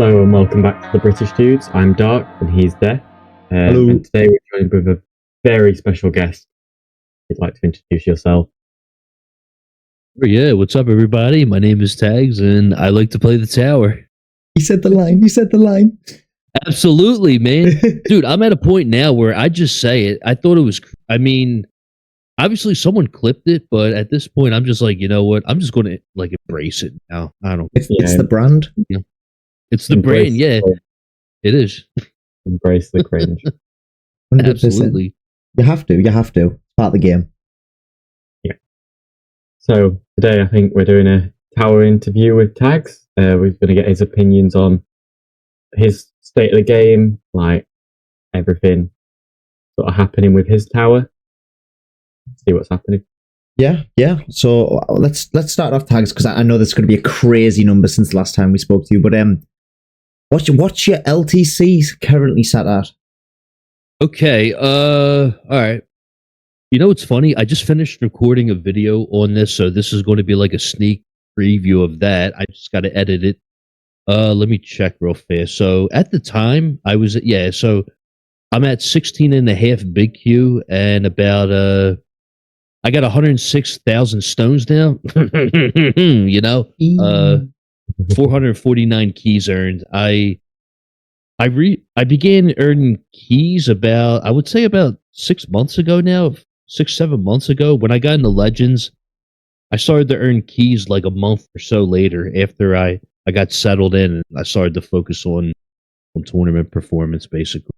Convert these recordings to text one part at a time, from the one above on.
Hello and welcome back to the British Dudes. I'm Dark and he's Death. Hello. And today we're joined with a very special guest. If you'd like to introduce yourself. Yeah, what's up, everybody? My name is Taggz, and I like to play the tower. You said the line. You said the line. Absolutely, man. Dude, I'm at a point now where I just say it. I thought it was, obviously someone clipped it, but at this point, I'm just like, you know what? I'm just going to, embrace it now. I don't It's the brand. Yeah. It's the Embrace brand, yeah. It is. Embrace the cringe. 100%. Absolutely. You have to. You have to. It's part of the game. Yeah. So today I think we're doing a tower interview with Taggz. We're going to get his opinions on his state of the game, like everything sort of happening with his tower. See what's happening. Yeah. So let's start off Taggz, because I know there's going to be a crazy number since the last time we spoke to you. But what's your LTC currently set at? Okay, all right. You know what's funny? I just finished recording a video on this, so this is going to be like a sneak preview of that. I just got to edit it. Let me check real fast. So at the time, so I'm at 16 and a half big Q and about, I got 106,000 stones now. 449 keys earned. I began earning keys about 6 months ago now, 7 months ago. When I got into Legends, I started to earn keys like a month or so later after I got settled in and I started to focus on tournament performance basically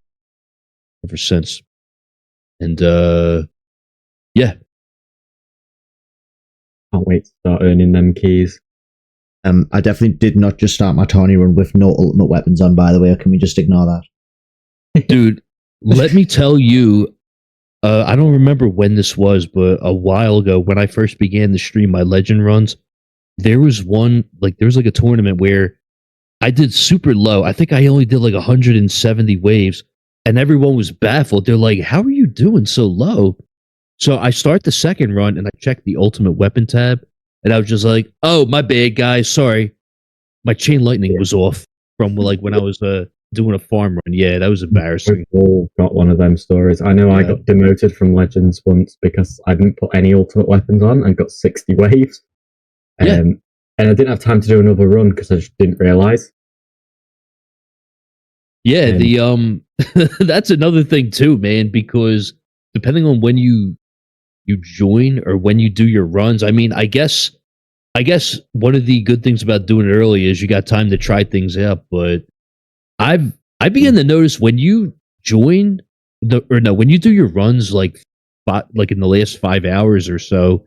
ever since. And yeah. Can't wait to start earning them keys. I definitely did not just start my tourney run with no ultimate weapons on, by the way, or can we just ignore that? Dude, let me tell you, I don't remember when this was, but a while ago when I first began to stream my legend runs, there was a tournament where I did super low. I think I only did like 170 waves, and everyone was baffled. They're like, how are you doing so low? So I start the second run and I check the ultimate weapon tab, and I was just like, oh, my bad, guys. Sorry. My chain lightning was off from when I was doing a farm run. Yeah, that was embarrassing. We've all got one of them stories. I know I got demoted from Legends once because I didn't put any ultimate weapons on and got 60 waves. And I didn't have time to do another run because I just didn't realise. Yeah, that's another thing too, man, because depending on when you join or when you do your runs, I guess one of the good things about doing it early is you got time to try things out. But I began to notice when you join when you do your runs like in the last 5 hours or so,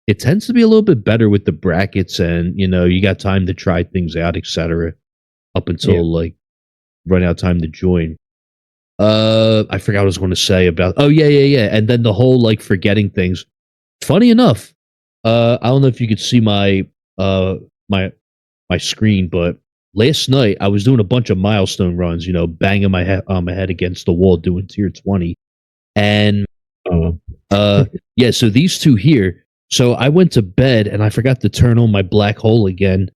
it tends to be a little bit better with the brackets, and you got time to try things out, etc. Up until run out time to join. I forgot what I was going to say about. Oh yeah. And then the whole forgetting things. Funny enough, I don't know if you could see my screen, but last night I was doing a bunch of milestone runs. Banging my head against the wall doing tier 20, and so these two here. So I went to bed and I forgot to turn on my black hole again.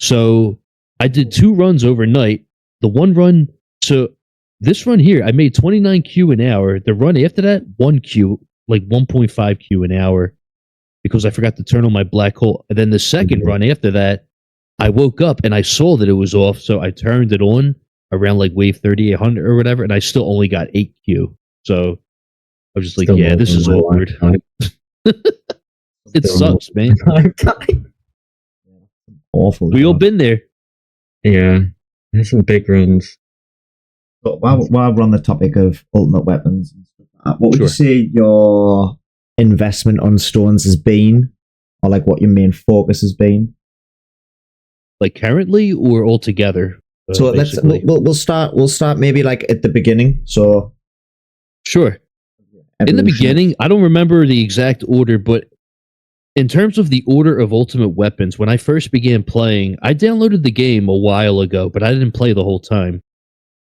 So I did 2 runs overnight. The one run, so this run here, I made 29 Q an hour. The run after that, 1 Q, 1.5 Q an hour, because I forgot to turn on my black hole. And then the second run after that, I woke up and I saw that it was off, so I turned it on around wave 3800 or whatever, and I still only got 8 Q. So I was just like, yeah, this is awkward. It sucks, man. Awful. We all been there. Yeah, there's some big runs. But while we're on the topic of ultimate weapons, what would you say your investment on stones has been, or what your main focus has been? Currently or altogether? So we'll start maybe at the beginning. So sure. In the beginning, I don't remember the exact order, but in terms of the order of ultimate weapons, when I first began playing, I downloaded the game a while ago, but I didn't play the whole time.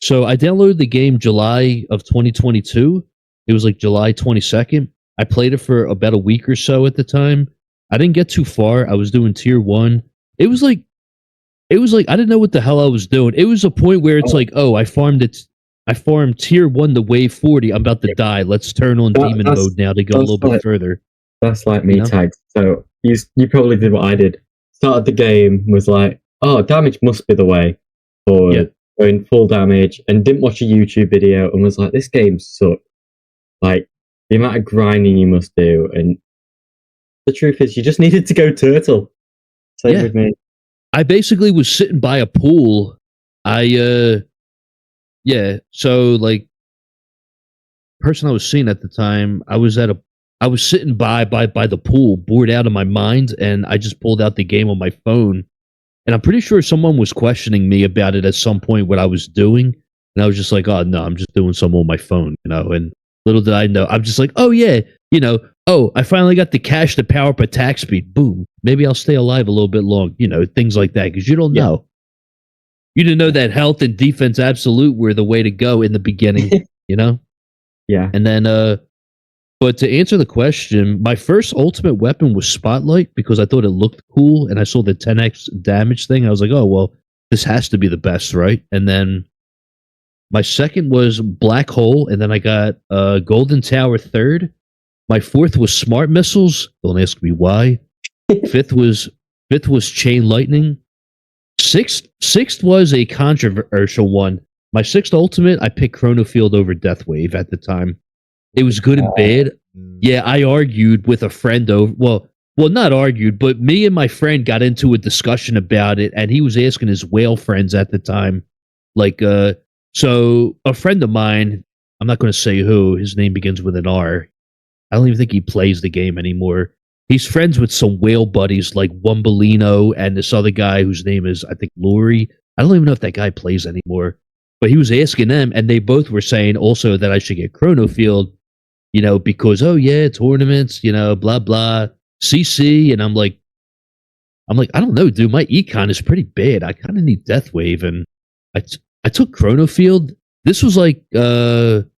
So I downloaded the game July of 2022. It was July 22nd. I played it for about a week or so at the time. I didn't get too far. I was doing tier 1. It was it was like I didn't know what the hell I was doing. It was a point where it's like, oh, I farmed tier 1 to wave 40. I'm about to die. Let's turn on demon mode now to go a little bit further. That's like me, Taggz. So you probably did what I did. Started the game, was like, oh, damage must be the way for going full damage, and didn't watch a YouTube video and was like, this game sucks. Like, the amount of grinding you must do, and the truth is you just needed to go turtle. Same with me. I basically was sitting by a pool. So like person I was seeing at the time, I was sitting by the pool, bored out of my mind, and I just pulled out the game on my phone. And I'm pretty sure someone was questioning me about it at some point, what I was doing. And I was just like, oh no, I'm just doing something on my phone, and little did I know, I'm just like, oh yeah, I finally got the cash to power up attack speed. Boom. Maybe I'll stay alive a little bit long, things like that. Because you don't know. You didn't know that health and defense absolute were the way to go in the beginning, Yeah. And then, but to answer the question, my first ultimate weapon was Spotlight because I thought it looked cool, and I saw the 10x damage thing. I was like, oh, well, this has to be the best, right? And then my second was Black Hole, and then I got Golden Tower third. My fourth was Smart Missiles. Don't ask me why. Fifth was Chain Lightning. Sixth was a controversial one. My sixth ultimate, I picked Chrono Field over Death Wave at the time. It was good and bad. Yeah, I argued with a friend over. Well, not argued, but me and my friend got into a discussion about it, and he was asking his whale friends at the time, like, so a friend of mine, I'm not going to say who, his name begins with an R. I don't even think he plays the game anymore. He's friends with some whale buddies like Wumbolino and this other guy whose name is, I think, Lori. I don't even know if that guy plays anymore. But he was asking them, and they both were saying also that I should get Chrono Field, because, oh yeah, tournaments, blah, blah, CC. And I'm like, I don't know, dude. My econ is pretty bad. I kind of need Death Wave. And I took Chrono Field. This was like 10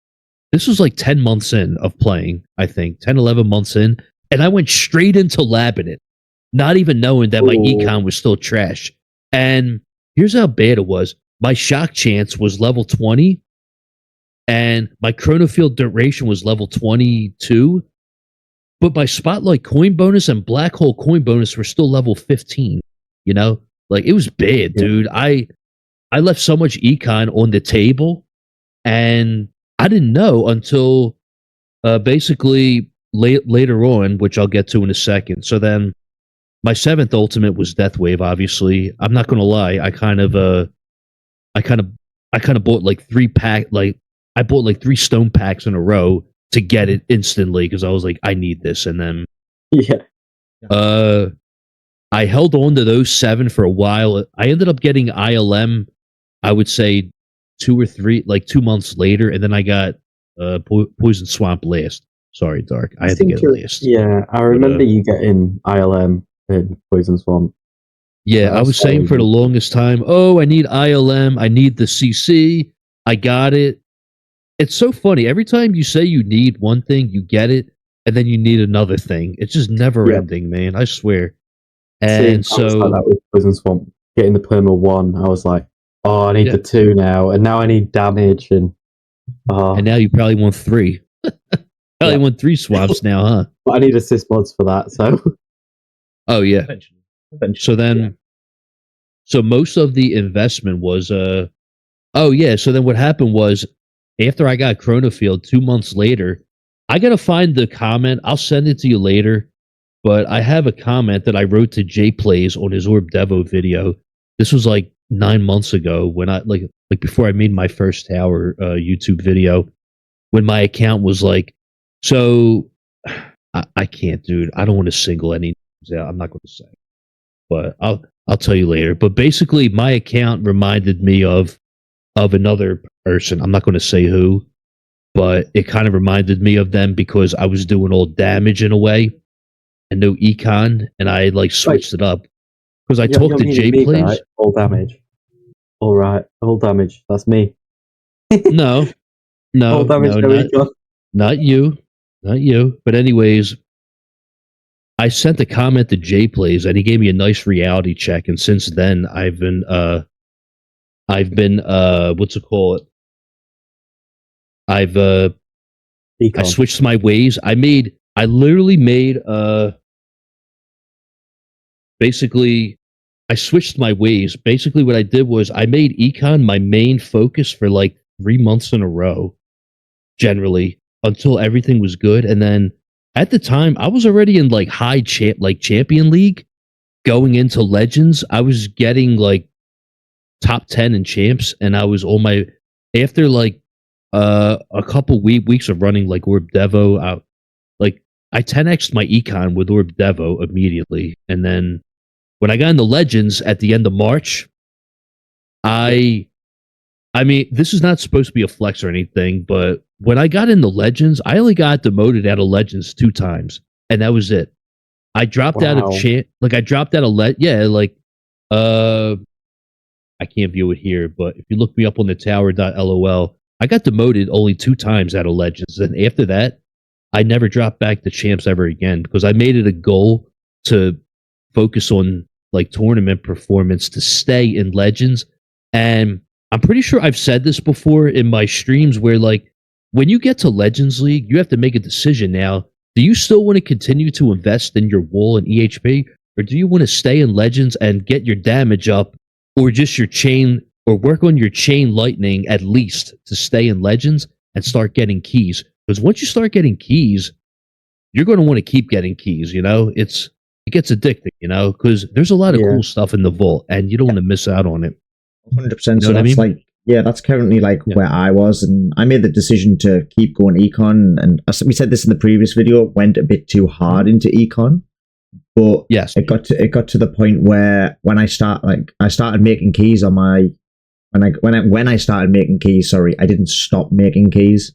months in of playing, I think. 10, 11 months in. And I went straight into labbing it, not even knowing that my econ was still trash. And here's how bad it was. My shock chance was level 20, and my Chrono Field duration was level 22. But my Spotlight coin bonus and Black Hole coin bonus were still level 15. Like, it was bad, dude. I left so much econ on the table, and I didn't know until basically later on, which I'll get to in a second. So then my seventh ultimate was Death Wave, obviously. I'm not going to lie. I kind of bought like I bought like 3 stone packs in a row to get it instantly because I was like, I need this. And then I held on to those 7 for a while. I ended up getting ILM, I would say 2 or 3, like 2 months later, and then I got Poison Swamp last. Sorry, Dark. I had to get it last. Yeah, I remember you getting ILM in Poison Swamp. Yeah, I was saying for the longest time, oh, I need ILM, I need the CC, I got it. It's so funny. Every time you say you need one thing, you get it, and then you need another thing. It's just never ending, man. I swear. And so like that with Poison Swamp, getting the Perma 1, I was like, oh, I need the 2 now, and now I need damage, and now you probably want 3. Probably want 3 swamps now, huh? But I need assist mods for that, so. Oh yeah. Eventually. So then, so most of the investment was, so then what happened was, after I got Chrono Field 2 months later, I gotta find the comment. I'll send it to you later, but I have a comment that I wrote to Jay Plays on his Orb Devo video. This was like 9 months ago when I like before I made my first tower YouTube video, when my account was like, so I can't, dude. I don't want to single any names out. I'm not going to say, but I'll tell you later. But basically, my account reminded me of another person. I'm not going to say who, but it kind of reminded me of them because I was doing all damage in a way and no econ, and I like switched it up because I talked to Jay Plays. Right? All damage. All right, all damage. That's me. No, all damage, not you. But anyways, I sent a comment to Jay Plays, and he gave me a nice reality check. And since then, I've been what's it called? I switched my ways. I literally made basically I switched my ways. Basically what I did was I made econ my main focus for like 3 months in a row, generally, until everything was good. And then at the time I was already in like champion league going into legends. I was getting like top 10 in champs, and I was on my after like a couple weeks of running like Orb Devo. I 10x'd my econ with Orb Devo immediately, and then when I got into legends at the end of March, I mean, this is not supposed to be a flex or anything, but when I got into legends, I only got demoted out of legends 2 times, and that was it. I dropped out of I dropped out of I can't view it here, but if you look me up on the tower.lol, I got demoted only 2 times out of legends, and after that, I never dropped back to champs ever again, because I made it a goal to focus on like tournament performance to stay in legends. And I'm pretty sure I've said this before in my streams, where like when you get to Legends League, you have to make a decision now. Do you still want to continue to invest in your wall and EHP, or do you want to stay in legends and get your damage up, or just your chain, or work on your chain lightning at least to stay in legends and start getting keys? Because once you start getting keys, you're going to want to keep getting keys. It gets addicting. Because there's a lot of cool stuff in the vault, and you don't want to miss out on it. 100%. So that's like, that's currently like where I was, and I made the decision to keep going econ. And as we said this in the previous video, went a bit too hard into econ. But yes, it got to the point where when I started making keys on my when I started making keys, sorry, I didn't stop making keys.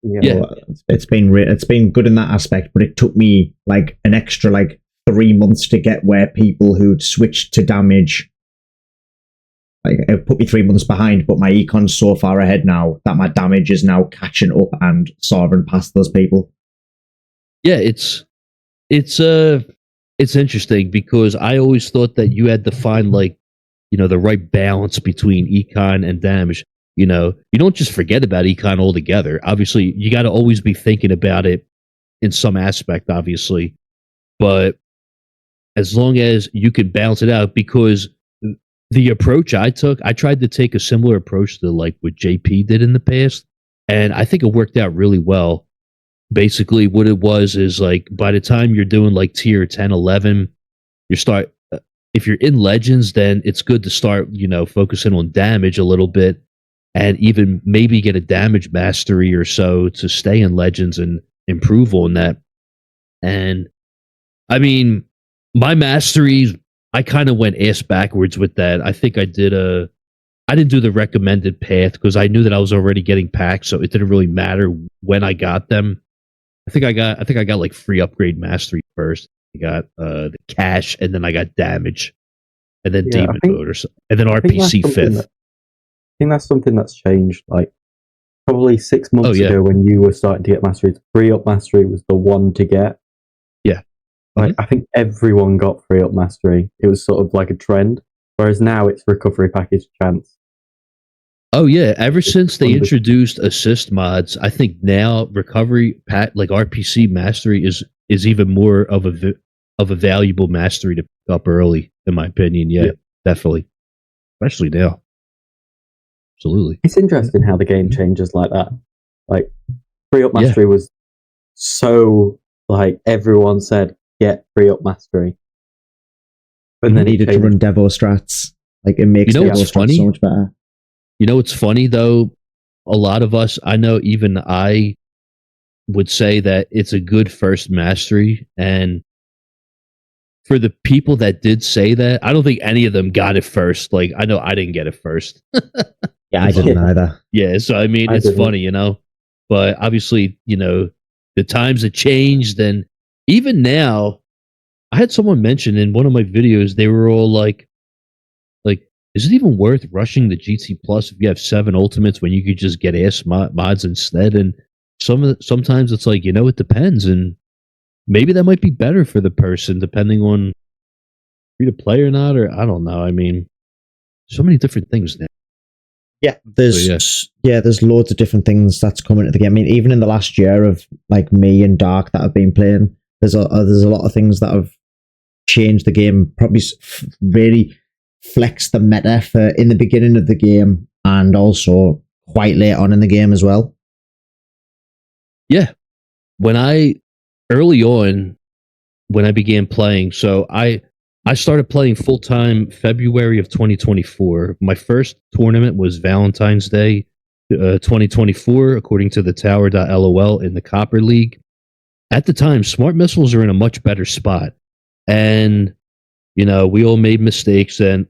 Yeah, it's been good in that aspect, but it took me like an extra like 3 months to get where people who'd switched to damage, like it put me 3 months behind, but my econ's so far ahead now that my damage is now catching up and soaring past those people. Yeah, it's interesting, because I always thought that you had to find like, the right balance between econ and damage. You don't just forget about econ altogether. Obviously, you got to always be thinking about it in some aspect, obviously. But as long as you can balance it out, because the approach I took, I tried to take a similar approach to like what JP did in the past, and I think it worked out really well. Basically, what it was is like by the time you're doing like tier 10, 11, if you're in legends, then it's good to start, focusing on damage a little bit, and even maybe get a damage mastery or so to stay in legends and improve on that. And I mean, my masteries, I kind of went ass backwards with that. I think I didn't do the recommended path, because I knew that I was already getting packs, so it didn't really matter when I got them. I think I got like free upgrade mastery first. I got the cash, and then I got damage, and then demon mode, and then RPC 5th. I think that's something that's changed. Like probably 6 months ago, when you were starting to get masteries, free up mastery was the one to get. Yeah, like I think everyone got free up mastery. It was sort of like a trend, whereas now it's recovery package chance. Oh yeah, ever since they introduced assist mods, I think now recovery like RPC mastery is even more of a valuable mastery to pick up early, in my opinion. Yeah, definitely, especially now. Absolutely, it's interesting how the game changes like that. Like free up mastery was so like everyone said get free up mastery, but then needed to run Devo strats. Like it makes Devo strats so much better. It's funny though, a lot of us, I know even I would say that it's a good first mastery, and for the people that did say that, I don't think any of them got it first. Like I know I didn't get it first. Yeah, I didn't either. Yeah, so I mean, it's funny, but obviously, the times have changed, and even now, I had someone mention in one of my videos, they were all like, is it even worth rushing the GT Plus if you have 7 ultimates when you could just get ass mods instead? And sometimes it's like, it depends. And maybe that might be better for the person, depending on free to play or not, or I don't know. I mean, so many different things now. Yeah, there's there's loads of different things that's coming to the game. I mean, even in the last year of like me and Dark that I've been playing, there's a lot of things that have changed the game. Probably really flexed the meta for in the beginning of the game and also quite late on in the game as well. Yeah, early on when I began playing, so I started playing full time February of 2024. My first tournament was Valentine's Day 2024, according to the Tower.lol in the Copper League. At the time, Smart Missiles are in a much better spot. And, we all made mistakes. And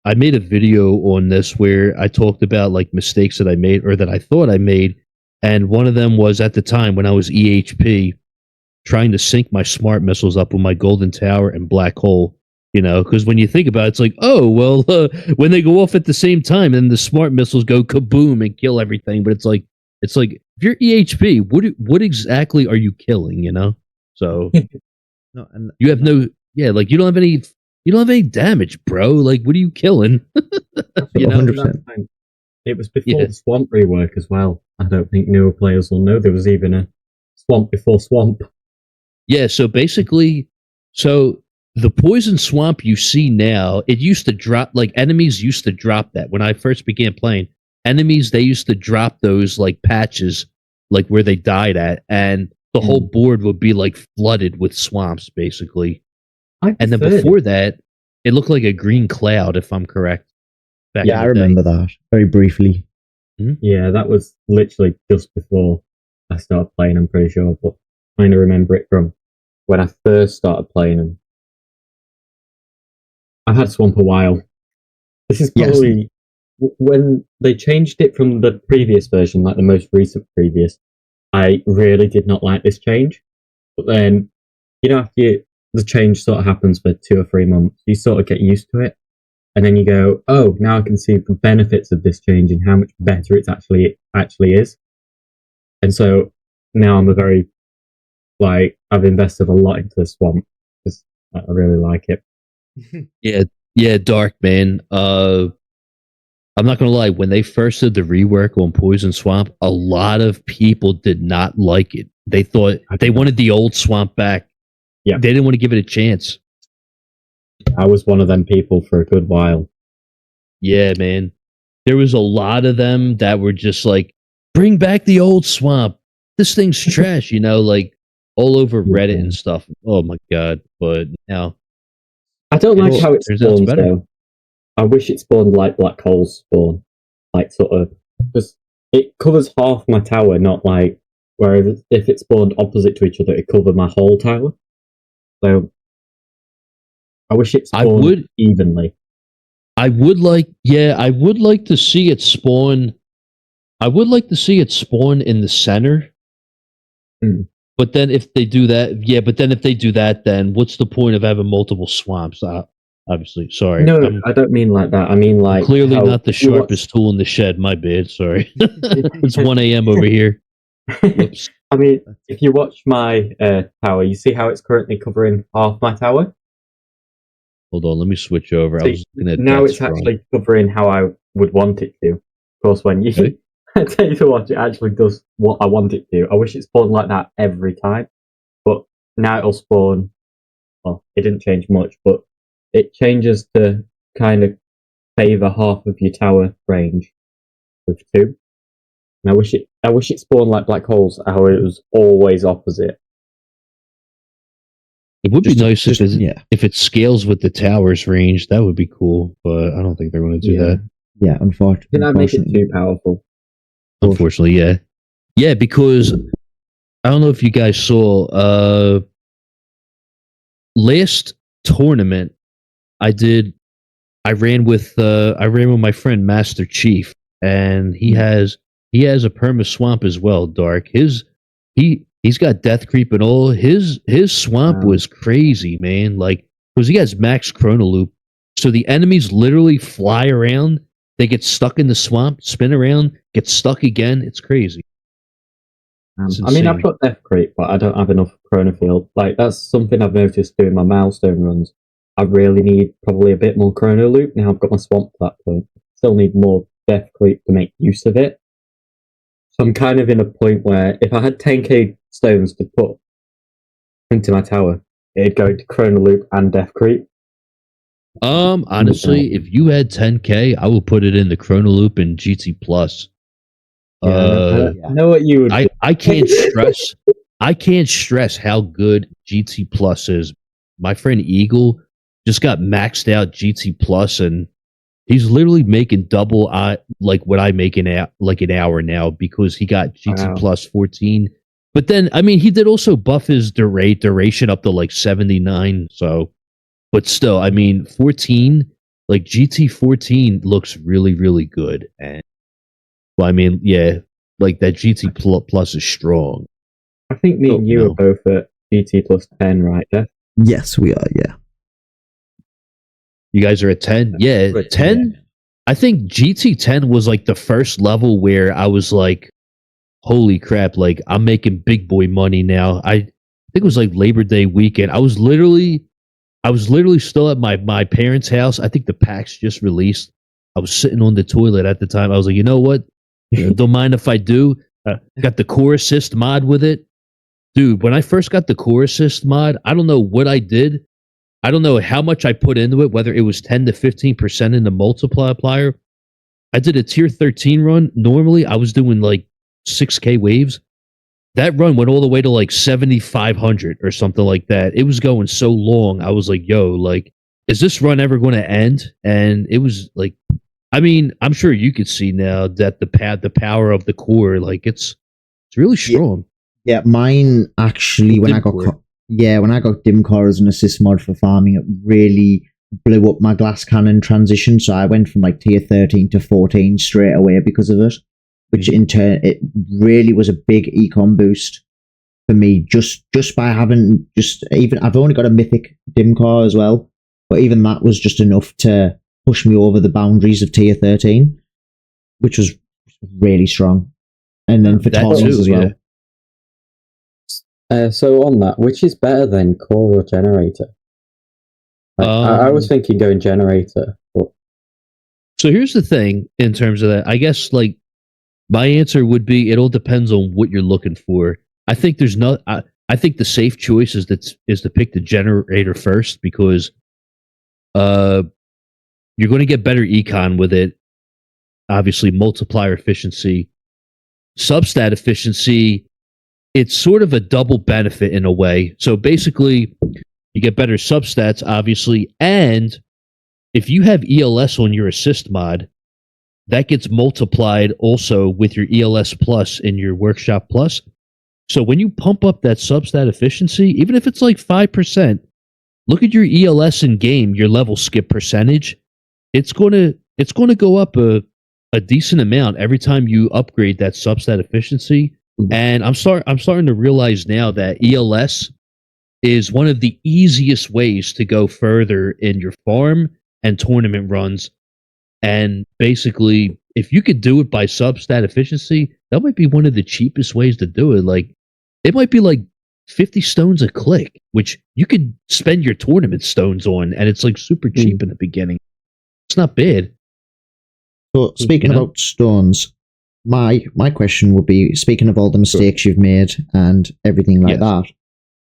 I made a video on this where I talked about like mistakes that I made or that I thought I made. And one of them was at the time when I was EHP, trying to sync my Smart Missiles up with my Golden Tower and Black Hole. Because when you think about it, it's like, oh, well, when they go off at the same time and the Smart Missiles go kaboom and kill everything. But it's like, if you're EHP, what exactly are you killing, So No, and you have you don't have any damage, bro. Like, what are you killing? 100%. It was before the Swamp rework as well. I don't think newer players will know there was even a Swamp before Swamp. Yeah, so basically, the poison swamp you see now, it used to drop, like enemies used to drop that. When I first began playing, enemies, they used to drop those like patches, like where they died at, and the whole board would be like flooded with swamps, basically. And then before that, it looked like a green cloud, if I'm correct. I remember that very briefly. Mm-hmm. Yeah, that was literally just before I started playing, I'm pretty sure, but I kind of remember it from when I first started playing them. I've had Swamp a while. This is probably when they changed it from the previous version, like the most recent previous. I really did not like this change. But then, after the change sort of happens for 2 or 3 months, you sort of get used to it. And then you go, oh, now I can see the benefits of this change and how much better it actually is. And so now I'm I've invested a lot into the Swamp because I really like it. Yeah, Dark, man. I'm not gonna lie. When they first did the rework on Poison Swamp, a lot of people did not like it. They thought they wanted the old Swamp back. Yeah, they didn't want to give it a chance. I was one of them people for a good while. Yeah, man. There was a lot of them that were just like, bring back the old Swamp. This thing's trash, like all over Reddit and stuff. Oh my god! But now. I don't like how it spawns, though. I wish it spawned like black holes spawn. Like, sort of. Because it covers half my tower, not like. Whereas if it spawned opposite to each other, it covered my whole tower. So. I wish it spawned evenly. I would like to see it spawn. I would like to see it spawn in the center. But then if they do that, then what's the point of having multiple swamps? Obviously, sorry. No, I don't mean like that. I mean like clearly not the sharpest tool in the shed. My bad. Sorry. It's 1 a.m. over here. Whoops. I mean, if you watch my tower, you see how it's currently covering half my tower. Hold on, let me switch over. So now it's actually covering how I would want it to. Of course, when you tell you to watch, it actually does what I want it to. I wish it spawned like that every time, but now it'll spawn. Well, it didn't change much, but it changes to kind of favor half of your tower range with 2. And I wish it spawned like black holes, how it was always opposite. It would be nice if it scales with the tower's range. That would be cool, but I don't think they're going to do that. Yeah, unfortunately. Did I make it too powerful? Unfortunately, yeah. Yeah, because I don't know if you guys saw last tournament I ran with my friend Master Chief, and he has a perma swamp as well, Dark. He's got death creep and all. His swamp was crazy, man. Like, because he has max chrono loop, so the enemies literally fly around. They get stuck in the swamp, spin around, get stuck again. It's crazy. It's I mean, I've insane. got Death Creep, but I don't have enough Chrono Field. Like, that's something I've noticed doing my milestone runs. I really need probably a bit more Chrono Loop. Now I've got my Swamp to that point. Still need more Death Creep to make use of it. So I'm kind of in a point where if I had 10k stones to put into my tower, it'd go into Chrono Loop and Death Creep. Honestly, if you had 10k, I would put it in the Chrono Loop and GT Plus. I know what you would do. I can't stress. I can't stress how good GT Plus is. My friend Eagle just got maxed out GT Plus, and he's literally making double like what I make an hour now because he got GT Plus 14. But then, I mean, he did also buff his duration up to like 79. So, but still, I mean, 14, like GT 14 looks really, really good. And well, I mean, yeah, like that GT Plus is strong. I think me and you are both at GT plus 10, right? Yeah. Yes, we are. Yeah. You guys are at 10? Yeah, 10? Yeah. I think GT 10 was like the first level where I was like, holy crap, like I'm making big boy money now. I think it was like Labor Day weekend. I was literally still at my parents' house. I think the packs just released. I was sitting on the toilet at the time. I was like, you know what? Don't mind if I do. Got the core assist mod with it. Dude, when I first got the core assist mod, I don't know what I did. I don't know how much I put into it, whether it was 10 to 15% in the multiplier. I did a tier 13 run. Normally, I was doing like 6k waves. That run went all the way to like 7,500 or something like that. It was going so long. I was like, yo, like, is this run ever going to end? And it was like, I mean, I'm sure you could see now that the power of the core, like it's really strong. Yeah, mine actually when I got dim core as an assist mod for farming, it really blew up my glass cannon transition. So I went from like tier 13 to 14 straight away because of it, which in turn it really was a big econ boost for me. Just by having even I've only got a mythic dim core as well, but even that was just enough to push me over the boundaries of tier 13, which was really strong. And then for tournaments as well. Yeah. So on that, which is better than core or generator? I was thinking going generator. But... So here's the thing in terms of that. I guess like my answer would be it all depends on what you're looking for. I think there's no. I think the safe choice is to pick the generator first because you're going to get better econ with it. Obviously, multiplier efficiency, substat efficiency. It's sort of a double benefit in a way. So basically, you get better substats, obviously, and if you have ELS on your assist mod, that gets multiplied also with your ELS plus in your workshop plus. So when you pump up that substat efficiency, even if it's like 5%, look at your ELS in game, your level skip percentage. It's going to go up a decent amount every time you upgrade that substat efficiency. And I'm starting to realize now that ELS is one of the easiest ways to go further in your farm and tournament runs. And basically, if you could do it by substat efficiency, that might be one of the cheapest ways to do it. Like, it might be like 50 stones a click, which you could spend your tournament stones on, and it's like super cheap in the beginning. It's not bad. So speaking about stones, my question would be, speaking of all the mistakes you've made and everything like that,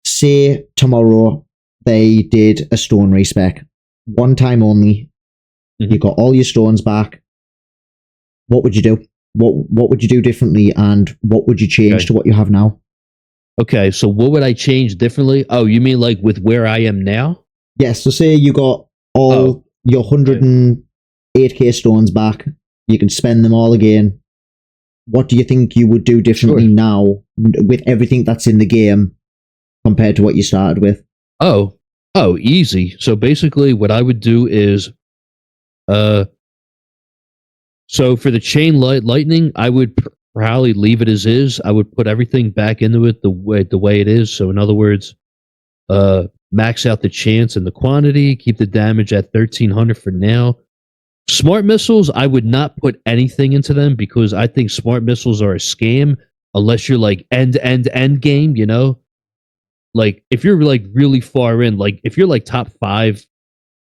say tomorrow they did a stone respec, one time only, you got all your stones back, what would you do? What would you do differently, and what would you change to what you have now? Okay, so what would I change differently? Oh, you mean like with where I am now? Yes, so say you got all your 108k stones back, you can spend them all again. What do you think you would do differently now with everything that's in the game compared to what you started with? Oh, easy. So basically what I would do is, so for the chain lightning, I would probably leave it as is. I would put everything back into it the way it is. So in other words, max out the chance and the quantity, keep the damage at 1300 for now. Smart missiles, I would not put anything into them because I think smart missiles are a scam. unless you're like end game, you know. Like if you're like really far in, like if you're like top 5,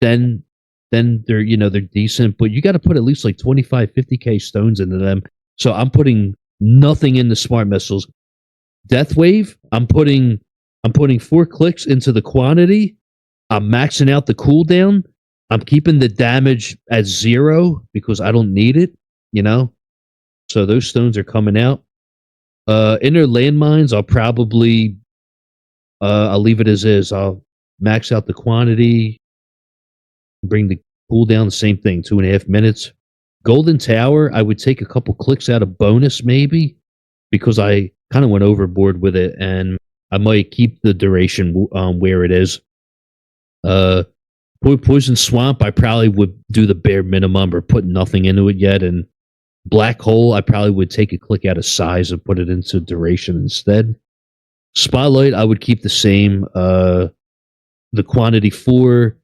then they're, you know, they're decent, but you got to put at least like 25-50k stones into them. So I'm putting nothing into smart missiles. Death wave, I'm putting 4 clicks into the quantity. I'm maxing out the cooldown. I'm keeping the damage at 0 because I don't need it, you know. So those stones are coming out. Inner landmines, I'll probably I'll leave it as is. I'll max out the quantity, bring the cooldown, the same thing, 2.5 minutes. Golden Tower, I would take a couple clicks out of bonus maybe, because I kind of went overboard with it, and I might keep the duration where it is. Poison Swamp, I probably would do the bare minimum or put nothing into it yet, and Black Hole, I probably would take a click out of size and put it into duration instead. Spotlight, I would keep the same. The quantity 4,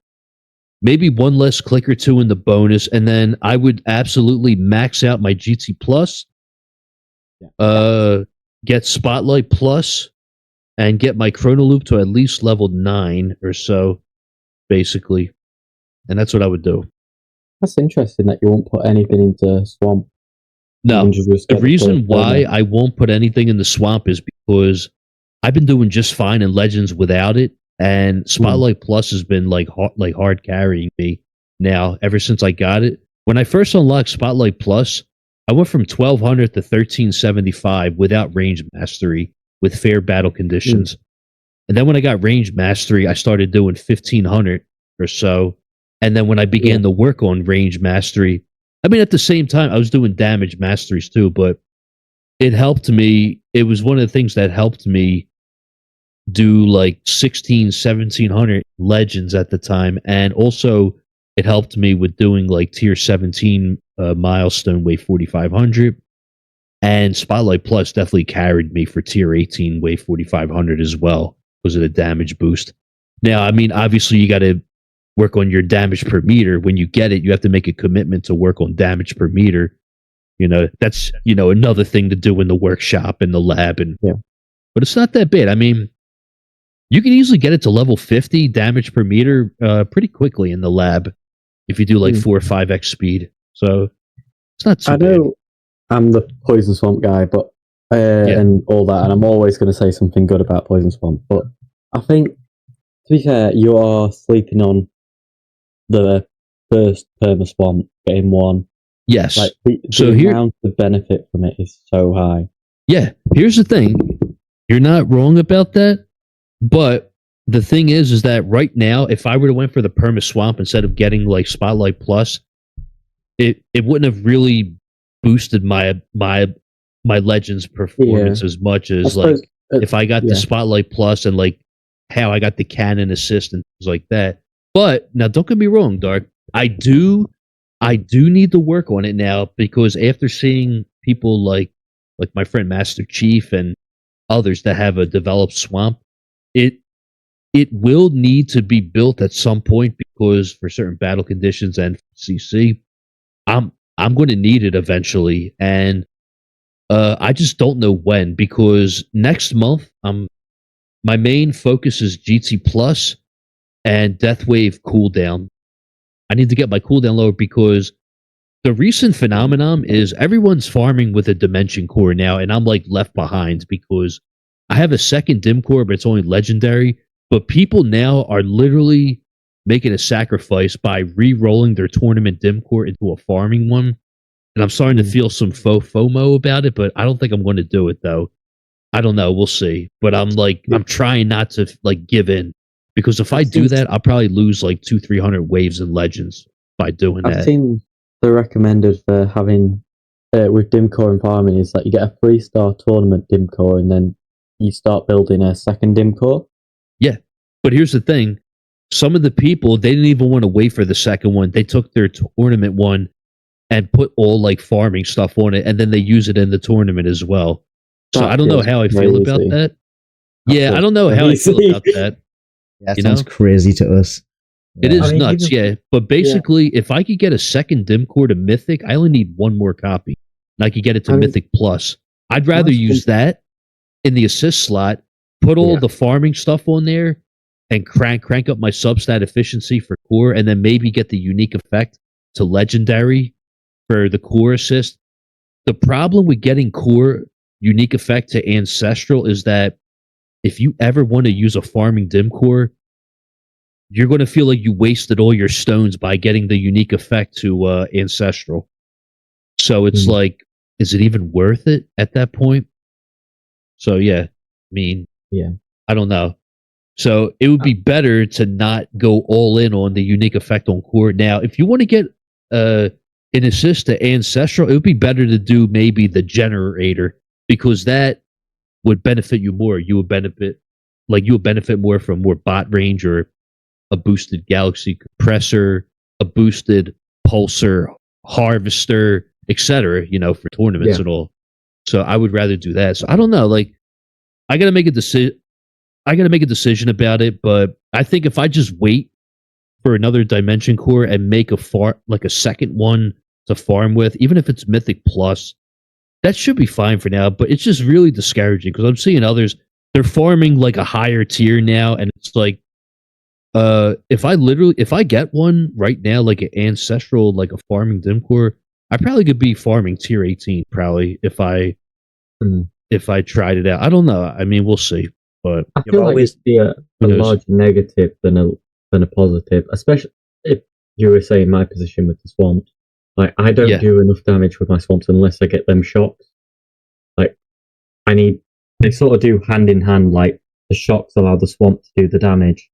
maybe 1 less click or 2 in the bonus, and then I would absolutely max out my GT Plus, get Spotlight Plus, and get my Chrono Loop to at least level 9 or so, basically. And that's what I would do. That's interesting that you won't put anything into Swamp. No, the reason why I won't put anything in the Swamp is because I've been doing just fine in Legends without it, and Spotlight Plus has been like hard carrying me now ever since I got it. When I first unlocked Spotlight Plus, I went from 1200 to 1375 without range mastery with fair battle conditions. And then when I got range mastery, I started doing 1500 or so. And then when I began to work on range mastery, I mean, at the same time, I was doing damage masteries too, but it helped me. It was one of the things that helped me do like 1700 legends at the time. And also it helped me with doing like tier 17 milestone wave 4500, and Spotlight Plus definitely carried me for tier 18 wave 4500 as well because of the damage boost. Now, I mean, obviously you got to work on your damage per meter. When you get it, you have to make a commitment to work on damage per meter. You know, that's, you know, another thing to do in the workshop and the lab. And but it's not that bad. I mean, you can easily get it to level 50 damage per meter pretty quickly in the lab if you do like 4 or 5x speed. So it's not too bad. I know I'm the Poison Swamp guy, but and all that, and I'm always going to say something good about Poison Swamp. But I think, to be fair, you are sleeping on the first Perma Swamp Game 1. Yes. Like, the amount of benefit from it is so high. Yeah. Here's the thing. You're not wrong about that. But the thing is that right now, if I were to went for the Perma Swamp instead of getting like Spotlight Plus, it wouldn't have really boosted my Legends performance as much as like if I got the Spotlight Plus and like how I got the cannon assist and things like that. But now, don't get me wrong, Dark. I do need to work on it now, because after seeing people like my friend Master Chief and others that have a developed Swamp, it will need to be built at some point, because for certain battle conditions and CC, I'm going to need it eventually, and I just don't know when, because next month my main focus is GT Plus and Death Wave cooldown. I need to get my cooldown lower, because the recent phenomenon is everyone's farming with a Dimension Core now, and I'm like left behind because I have a second Dim Core, but it's only legendary. But people now are literally making a sacrifice by re-rolling their tournament Dim Core into a farming one. And I'm starting to feel some FOMO about it, but I don't think I'm going to do it, though. I don't know. We'll see. But I'm trying not to like give in, because if I do that, I'll probably lose like 200-300 waves in Legends by doing that. I've seen the recommended for having with Dim Core and farming is that you get a 3-star tournament Dim Core, and then you start building a second Dim Core. Yeah, but here's the thing. Some of the people, they didn't even want to wait for the second one. They took their tournament one and put all like farming stuff on it, and then they use it in the tournament as well. So I don't know how I feel about that. Yeah, I don't know how I feel about that. That sounds crazy to us. It is nuts, yeah. But basically, if I could get a second Dim Core to Mythic, I only need one more copy. And I could get it to Mythic Plus. I'd rather use that in the assist slot, put all the farming stuff on there, and crank up my substat efficiency for core, and then maybe get the unique effect to legendary for the core assist. The problem with getting core unique effect to ancestral is that if you ever want to use a farming dim core, you're going to feel like you wasted all your stones by getting the unique effect to ancestral. So it's like, is it even worth it at that point? So yeah, I mean, I don't know. So it would be better to not go all in on the unique effect on core. Now, if you want to get an assist to ancestral, it would be better to do maybe the generator, because that would benefit you more. You would benefit more from more bot range, or a boosted galaxy compressor, a boosted pulsar, harvester, etc. For tournaments and all. So I would rather do that. So I don't know. Like, I gotta make a decision. About it. But I think if I just wait for another dimension core and make a second one to farm with, even if it's Mythic Plus, that should be fine for now. But it's just really discouraging because I'm seeing others, they're farming like a higher tier now, and it's like, if I get one right now, like an ancestral, like a farming dim core, I probably could be farming tier 18 probably if I tried it out. I don't know. I mean, we'll see. But I feel like it'd be a larger negative than a positive, especially if you were saying my position with the swamps. Like, I don't do enough damage with my swamps unless I get them shocks. Like, they sort of do hand in hand. Like, the shocks allow the swamp to do the damage.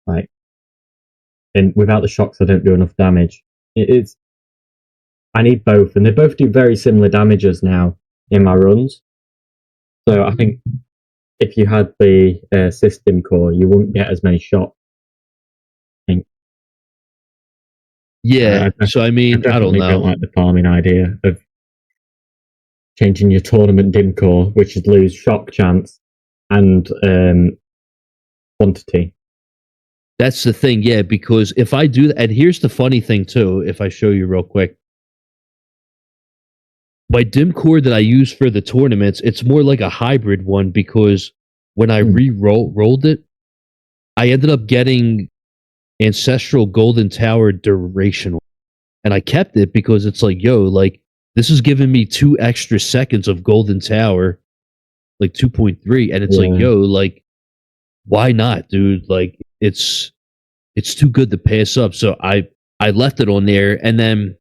Like, and without the shocks, I don't do enough damage. I need both, and they both do very similar damages now in my runs. So I think if you had the system core, you wouldn't get as many shocks. I think. Yeah, so I mean, I don't know. Don't like the farming idea of changing your tournament dim core, which is lose shock chance and quantity. That's the thing, yeah, because if I do that, and here's the funny thing too, if I show you real quick. My dim core that I use for the tournaments, it's more like a hybrid one, because when I rolled it, I ended up getting Ancestral Golden Tower duration, and I kept it because it's like, yo, like, this is giving me 2 extra seconds of Golden Tower, like 2.3, and it's like, yo, like, why not, dude? Like, it's too good to pass up. So I left it on there, and then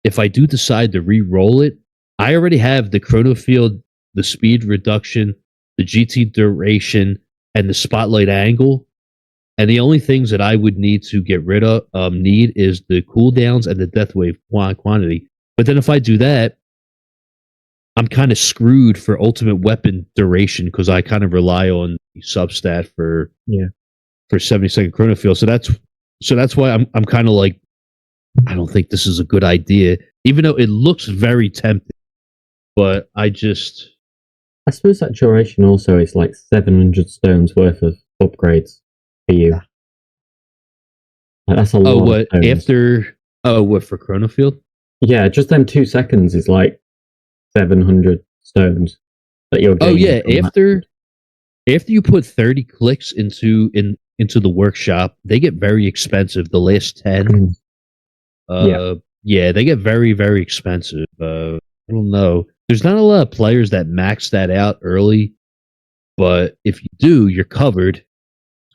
if I do decide to re-roll it, I already have the chrono field, the speed reduction, the GT duration, and the spotlight angle. And the only things that I would need to get rid of is the cooldowns and the death wave quantity. But then if I do that, I'm kind of screwed for ultimate weapon duration, because I kind of rely on the substat for 70-second chrono field. So that's why I'm kind of like, I don't think this is a good idea, even though it looks very tempting. But I suppose that duration also is like 700 stones worth of upgrades for you. Like, that's a lot. Oh, what after? Oh, what for chrono field? Yeah, just them 2 seconds is like 700 stones that you're getting. Oh yeah, after you put 30 clicks into the workshop, they get very expensive. The last 10, they get very, very expensive. I don't know. There's not a lot of players that max that out early, but if you do, you're covered.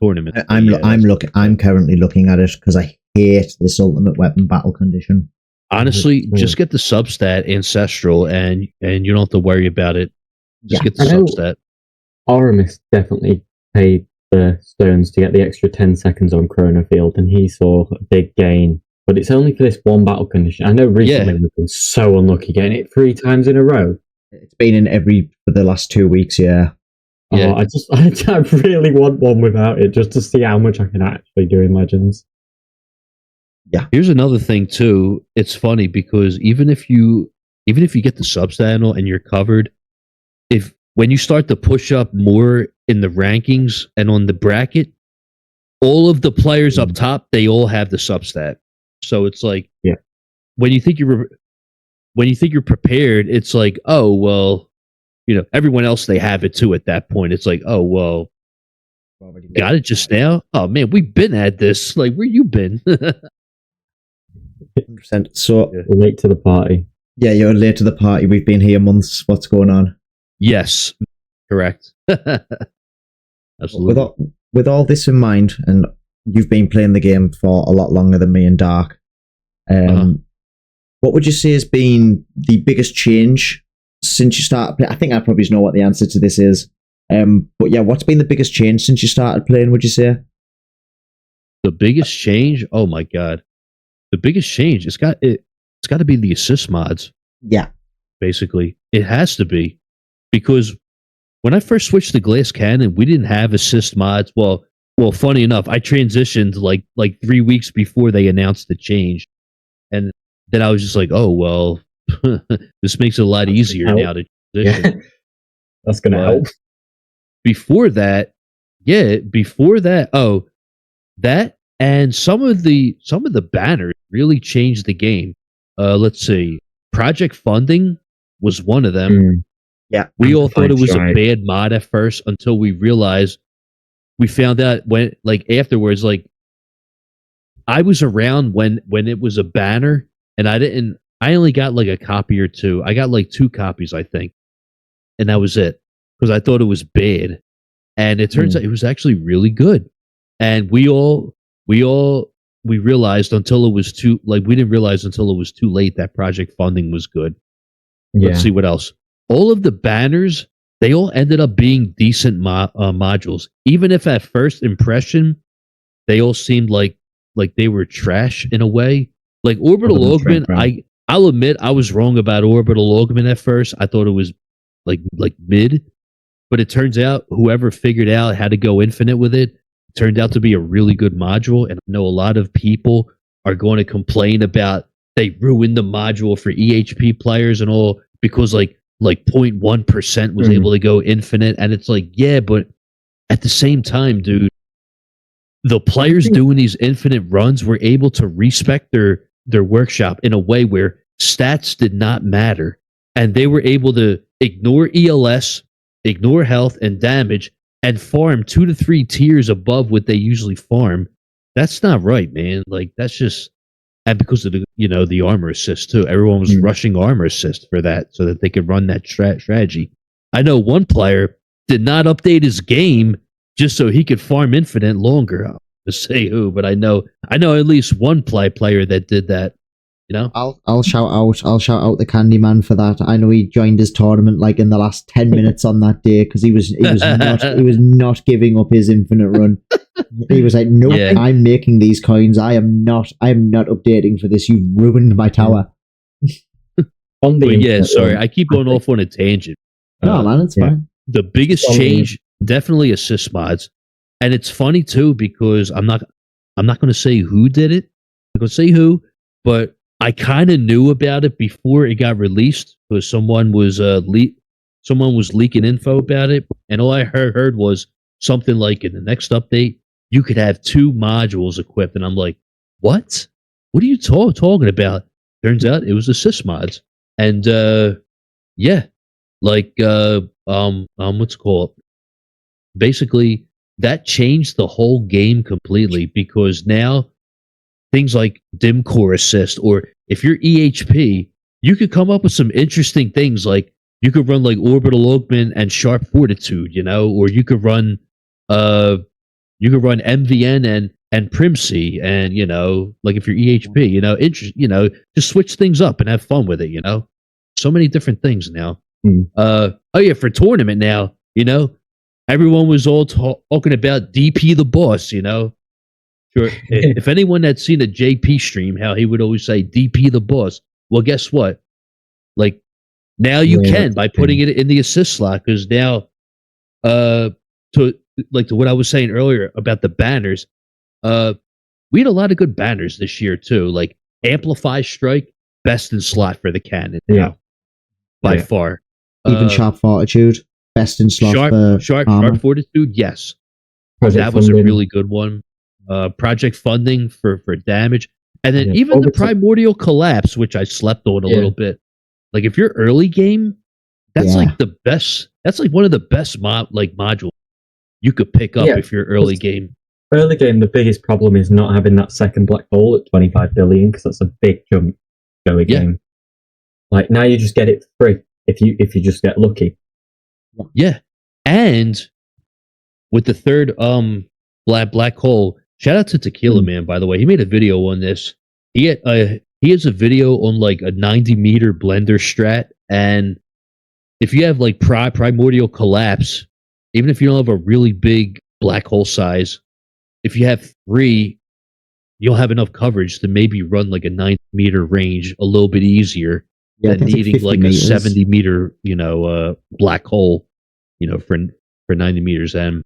Tournament. I'm currently looking at it because I hate this ultimate weapon battle condition. Honestly, just get the substat ancestral, and you don't have to worry about it. Just get the substat. Aramis definitely paid the stones to get the extra 10 seconds on chrono field, and he saw a big gain. But it's only for this one battle condition. I know recently we've been so unlucky getting it 3 times in a row. It's been in for the last 2 weeks, yeah. Yeah. I really want one without it, just to see how much I can actually do in Legends. Yeah. Here's another thing too. It's funny because even if you get the substat and you're covered, when you start to push up more in the rankings and on the bracket, all of the players up top, they all have the substat. So it's like, when you think you're prepared, it's like, oh well, everyone else, they have it too at that point. It's like, oh, well, got it just now? Oh, man, we've been at this. Like, where you been? 100%. So, late to the party. Yeah, you're late to the party. We've been here months. What's going on? Yes, correct. Absolutely. With all this in mind, and you've been playing the game for a lot longer than me and Dark, what would you say has been the biggest change since you started playing? I think I probably know what the answer to this is. But yeah, what's been the biggest change since you started playing, would you say? The biggest change? Oh my god. The biggest change, it's got to be the assist mods. Yeah. Basically. It has to be. Because when I first switched to Glass Cannon, we didn't have assist mods. Well, funny enough, I transitioned like 3 weeks before they announced the change. And then I was just like, oh, well, this makes it a lot easier now to transition. Yeah. That's going to help. Before that, that and some of the banners really changed the game. Let's see. Project Funding was one of them. Yeah. We all thought it was a bad mod at first until we found out when, like, afterwards, like, I was around when it was a banner, and I only got like a copy or two. I got like 2 copies, I think. And that was it. Because I thought it was bad. And it turns out it was actually really good. And we realized until it was we didn't realize until it was too late that Project Funding was good. Yeah. Let's see what else. All of the banners, they all ended up being decent modules. Even if at first impression, they all seemed like they were trash in a way. Like Orbital Augment, I'll admit I was wrong about Orbital Augment at first. I thought it was like mid. But it turns out whoever figured out how to go infinite with it turned out to be a really good module. And I know a lot of people are going to complain about they ruined the module for EHP players and all because like 0.1% was able to go infinite. And it's like, yeah, but at the same time, dude, the players doing these infinite runs were able to respect their workshop in a way where stats did not matter. And they were able to ignore ELS, ignore health and damage, and farm 2 to 3 tiers above what they usually farm. That's not right, man. Like, that's just... And because of the armor assist, too. Everyone was rushing armor assist for that so that they could run that strategy. I know one player did not update his game just so he could farm infinite longer. I'll just say who, but I know at least one player that did that. I'll shout out the Candyman for that. I know he joined his tournament like in the last 10 minutes on that day because he was not giving up his infinite run. He was like, "Nope, yeah. I'm making these coins. I am not updating for this. You've ruined my tower." Sorry, I keep going off on a tangent. No, man, it's fine. The biggest change, definitely assist mods, and it's funny too because I'm not going to say who did it. I'm going to say who, but I kind of knew about it before it got released because someone was leaking info about it, and all I heard was something like in the next update you could have 2 modules equipped, and I'm like, what? What are you talking about? Turns out it was assist mods, and what's it called? Basically, that changed the whole game completely because now things like dim core assist, or if you're EHP, you could come up with some interesting things like you could run like orbital augment and sharp fortitude, or you could run MVN and Primsy, and like if you're EHP, just switch things up and have fun with it, So many different things now. For tournament now, everyone was all talking about DP the boss, Sure. If anyone had seen a JP stream, how he would always say DP the boss. Well, guess what? Like now you can by putting it in the assist slot because now, to what I was saying earlier about the banners, we had a lot of good banners this year too. Like Amplify Strike, best in slot for the cannon. By far. Even Sharp Fortitude, best in slot for Sharp Fortitude. Yes, Project was Funding. a really good one. Project Funding for damage, and then even the Primordial Collapse, which I slept on a little bit. Like if you're early game, That's Yeah. like the best. That's like one of the best modules you could pick up Yeah. if you're early game. Early game, the biggest problem is not having that second black hole at 25 billion, because that's a big jump early Yeah. game. Like, now you just get it for free if you just get lucky. Yeah, and with the third black hole, shout out to Tequila Man, by the way. He made a video on this. He has a video on like a 90-meter blender strat, and if you have like primordial collapse, even if you don't have a really big black hole size, if you have 3, you'll have enough coverage to maybe run like a 90-meter range a little bit easier than needing like a 70-meter, black hole, for 90 meters. And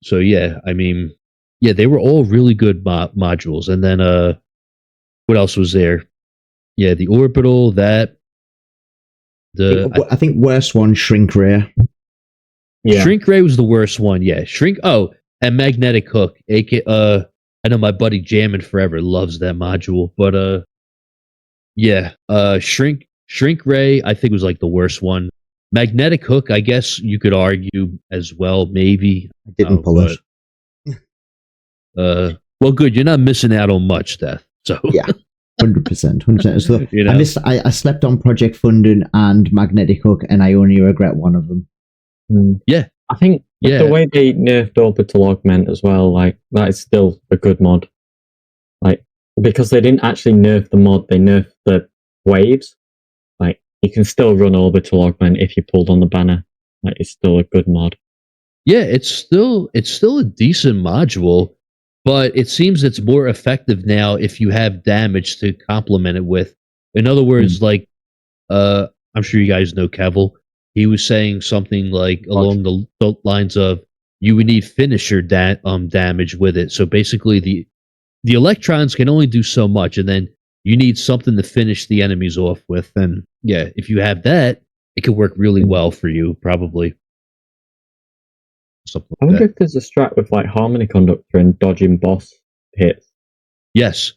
so, yeah, I mean, yeah, they were all really good modules. And then, what else was there? Yeah, the orbital, I think worst one, Shrink Ray. Yeah. Shrink Ray was the worst one. Yeah, and Magnetic Hook. I know my buddy Jammin' Forever loves that module, but Shrink Ray I think was like the worst one. Magnetic Hook, I guess you could argue as well, maybe. I didn't pull it. Well, good. You're not missing out on much, Death. So yeah, 100%. So You know? I slept on Project Funding and Magnetic Hook, and I only regret one of them. Yeah, I think the way they nerfed Orbital Augment as well, like, that is still a good mod. Like, because they didn't actually nerf the mod, they nerfed the waves. Like, you can still run Orbital Augment if you pulled on the banner. Like, it's still a good mod. Yeah, it's still a decent module, but it seems it's more effective now if you have damage to complement it with. In other words, like, I'm sure you guys know Kevil. He was saying something like along the lines of you would need finisher damage with it. So basically, the electrons can only do so much, and then you need something to finish the enemies off with. And yeah, if you have that, it could work really well for you, probably. Something I like wonder that. if there's a strat with like Harmony Conductor and dodging boss hits. Yes.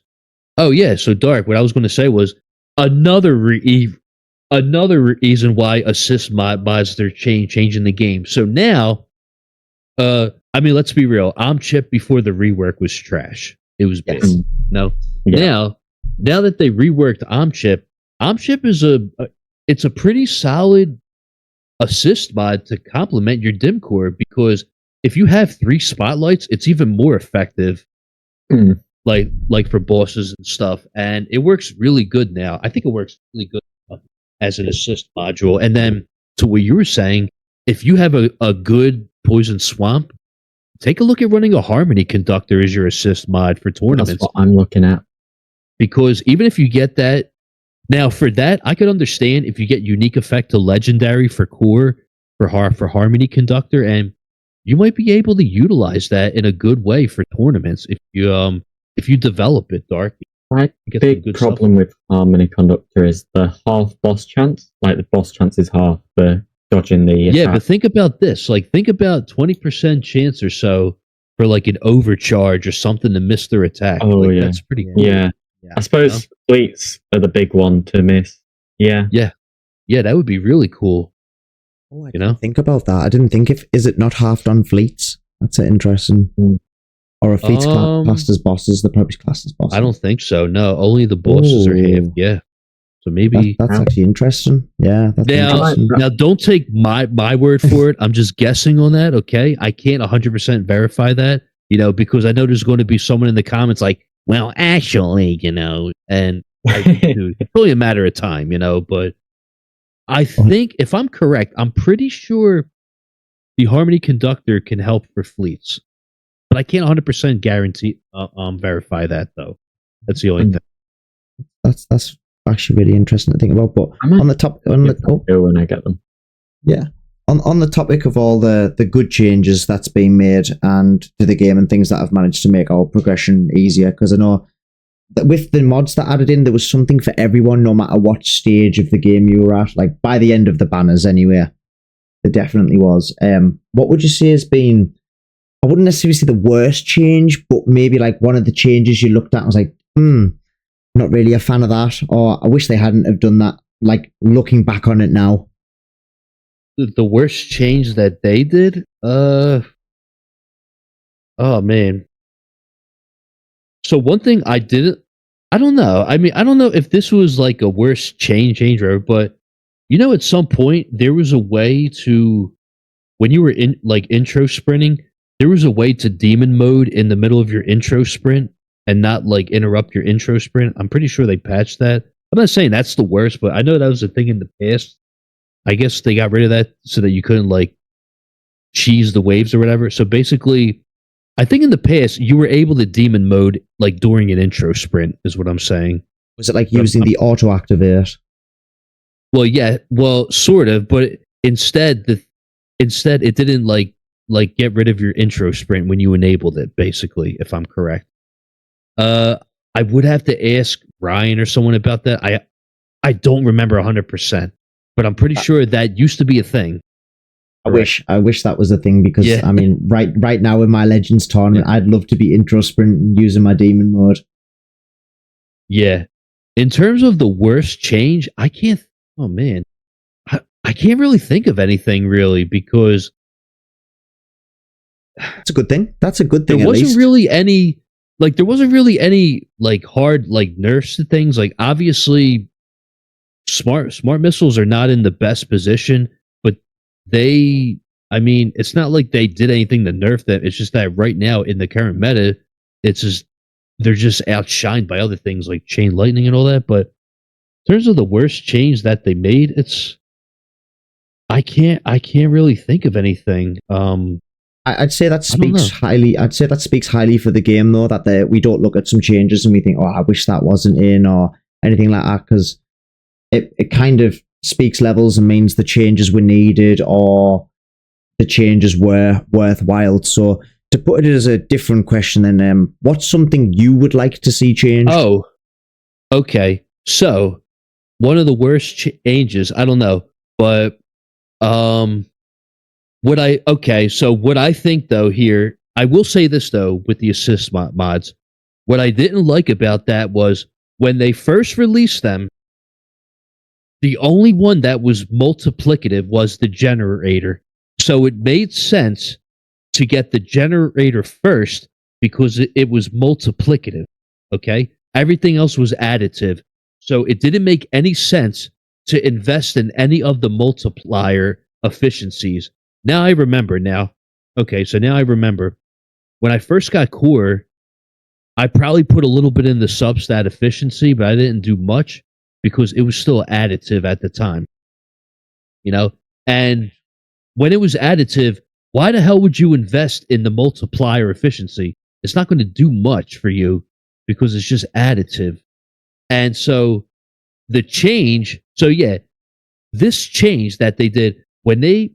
Oh yeah. So Dark. What I was going to say was another reason why assist mods are changing the game. So now, I mean, let's be real. Chip before the rework was trash. It was bad. Yes. No. Yeah. Now that they reworked Chip is it's a pretty solid assist mod to complement your dim core, because if you have 3 spotlights, it's even more effective. Like for bosses and stuff, and it works really good now. I think it works really good as an assist module. And then to what you were saying, if you have a good Poison Swamp, take a look at running a Harmony Conductor as your assist mod for tournaments. That's what I'm looking at. Because even if you get that, now for that, I could understand if you get unique effect to legendary for core for Harmony Conductor, and you might be able to utilize that in a good way for tournaments if you develop it, Dark. My Get some big good problem with Harmony Conductor is the half boss chance. Like, the boss chance is half for dodging the Yeah, attack. but think about this. Like, think about 20% chance or so for like an overcharge or something to miss their attack. Oh, Like, yeah. that's pretty cool. Yeah. I suppose fleets are the big one to miss. Yeah. Yeah, that would be really cool. Oh, I You know? think about that. I didn't think is it not halved on fleets? That's interesting. Or are fleets classed as bosses? They're probably classed as bosses. I don't think so. No, only the bosses are half. Ooh. Yeah. So maybe That's actually interesting. Yeah, that's interesting. now don't take my word for it. I'm just guessing on that, okay? I can't 100% verify that, because I know there's going to be someone in the comments like, well, actually, and dude, it's really a matter of time, but I think, if I'm correct, I'm pretty sure the Harmony Conductor can help for fleets. But I can't 100% guarantee, verify that, though. That's the only thing. That's actually really interesting to think about. But on the top, when I get them. Yeah. On the topic of all the good changes that's been made and to the game and things that have managed to make our progression easier, because I know that with the mods that added in, there was something for everyone, no matter what stage of the game you were at. Like, by the end of the banners, anyway, there definitely was. What would you say has been, I wouldn't necessarily say the worst change, but maybe like one of the changes you looked at and was like, not really a fan of that, or I wish they hadn't have done that. like looking back on it now. The worst change that they did? Oh man. So one thing I don't know. I mean, I don't know if this was like a worst change but at some point there was a way to, when you were in like intro sprinting, there was a way to demon mode in the middle of your intro sprint and not like interrupt your intro sprint. I'm pretty sure they patched that. I'm not saying that's the worst, but I know that was a thing in the past. I guess they got rid of that so that you couldn't like cheese the waves or whatever. So basically, I think in the past you were able to demon mode like during an intro sprint, is what I'm saying. Was it like using the auto activate? Well, yeah, well, sort of, but instead it didn't like get rid of your intro sprint when you enabled it. Basically, if I'm correct, I would have to ask Ryan or someone about that. I don't remember 100%, but I'm pretty sure that used to be a thing. I wish that was a thing, because Yeah. I mean, right now in my Legends tournament, I'd love to be intro sprinting using my demon mode. Yeah. In terms of the worst change, I can't. Oh man, I can't really think of anything really, because That's a good thing. That's a good thing. there At wasn't least. really any like hard like nerfs to things. Like obviously, smart missiles are not in the best position, but I mean, it's not like they did anything to nerf them. It's just that right now in the current meta, it's just they're just outshined by other things like chain lightning and all that. But in terms of the worst change that they made, I can't really think of anything. I'd say that I don't speaks know. highly. I'd say that speaks highly for the game, though, that we don't look at some changes and we think, "Oh, I wish that wasn't in," or anything like that, because it kind of speaks levels and means the changes were needed or the changes were worthwhile. So, to put it as a different question, then, what's something you would like to see changed? Oh, okay. So one of the worst changes, I don't know, but what I think though here, I will say this though with the assist mods, what I didn't like about that was when they first released them, the only one that was multiplicative was the generator. So it made sense to get the generator first because it was multiplicative. Okay? Everything else was additive. So it didn't make any sense to invest in any of the multiplier efficiencies. Now I remember now. Okay, so now I remember. When I first got core, I probably put a little bit in the substat efficiency, but I didn't do much because it was still additive at the time. And when it was additive, why the hell would you invest in the multiplier efficiency? It's not going to do much for you because it's just additive. And so the change, this change that they did when they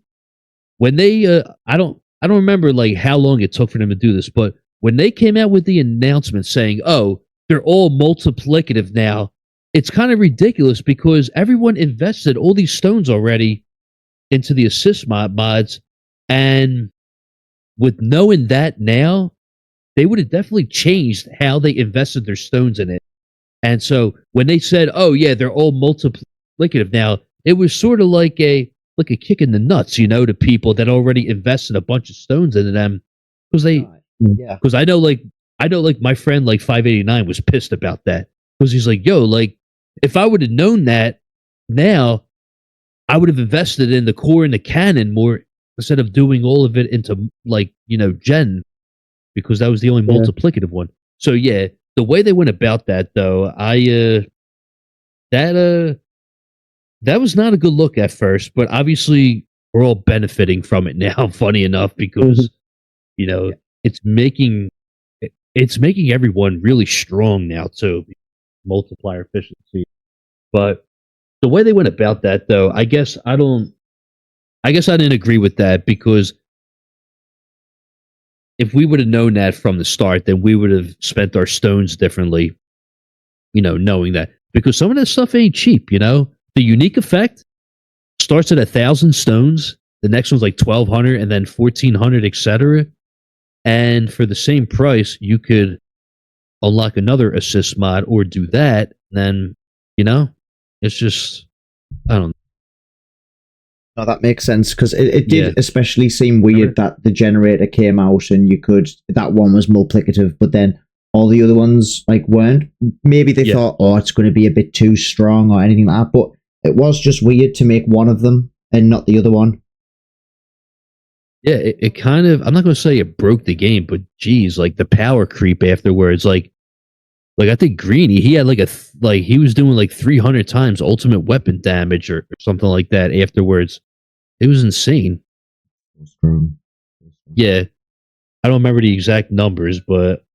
I don't remember like how long it took for them to do this, but when they came out with the announcement saying, "Oh, they're all multiplicative now," it's kind of ridiculous because everyone invested all these stones already into the assist mods, and with knowing that now, they would have definitely changed how they invested their stones in it. And so when they said, "Oh yeah, they're all multiplicative now," it was sort of like a kick in the nuts, to people that already invested a bunch of stones into them, because Yeah. because I know like my friend like 589 was pissed about that because he's like, "Yo, like if I would have known that now, I would have invested in the core and the cannon more instead of doing all of it into like gen, because that was the only multiplicative one." So yeah, the way they went about that though, that was not a good look at first, but obviously we're all benefiting from it now. Funny enough, because it's making everyone really strong now too, multiplier efficiency. But the way they went about that, though, I guess I didn't agree with that, because if we would have known that from the start, then we would have spent our stones differently. Knowing that, because some of that stuff ain't cheap. The unique effect starts at 1,000 stones. The next one's like 1,200, and then 1,400, etc. And for the same price, you could unlock another assist mod or do that. Then it's just I don't. No, that makes sense because it did Yeah. especially seem weird that the generator came out and that one was multiplicative, but then all the other ones like weren't. Maybe they thought, oh, it's going to be a bit too strong or anything like that, but it was just weird to make one of them and not the other one. Yeah, it kind of. I'm not going to say it broke the game, but geez, like the power creep afterwards, like I think Greeny, he had he was doing like 300 times ultimate weapon damage or something like that afterwards. It was insane. Yeah, I don't remember the exact numbers, but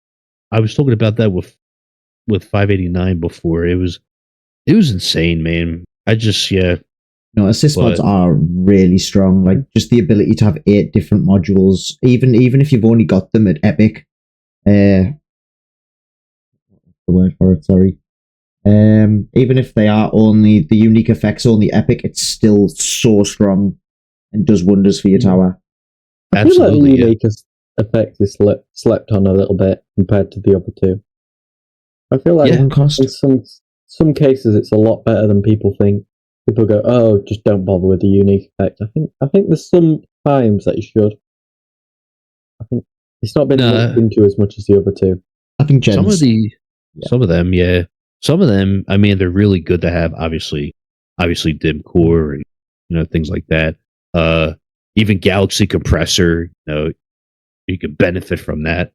I was talking about that with 589 before. It was insane, man. No, assist mods are really strong. Like just the ability to have 8 different modules, even if you've only got them at Epic. The word for it, sorry. Even if they are only the unique effects only Epic, it's still so strong and does wonders for your tower. I feel like the unique effect is slept on a little bit compared to the other two. I feel like in some cases it's a lot better than people think. People go, "Oh, just don't bother with the unique effect." I think there's some times that you should. I think it's not been looked into as much as the other two. I think some of them, yeah. Some of them, I mean, they're really good to have. Obviously dim core and things like that. Even Galaxy Compressor, you could benefit from that.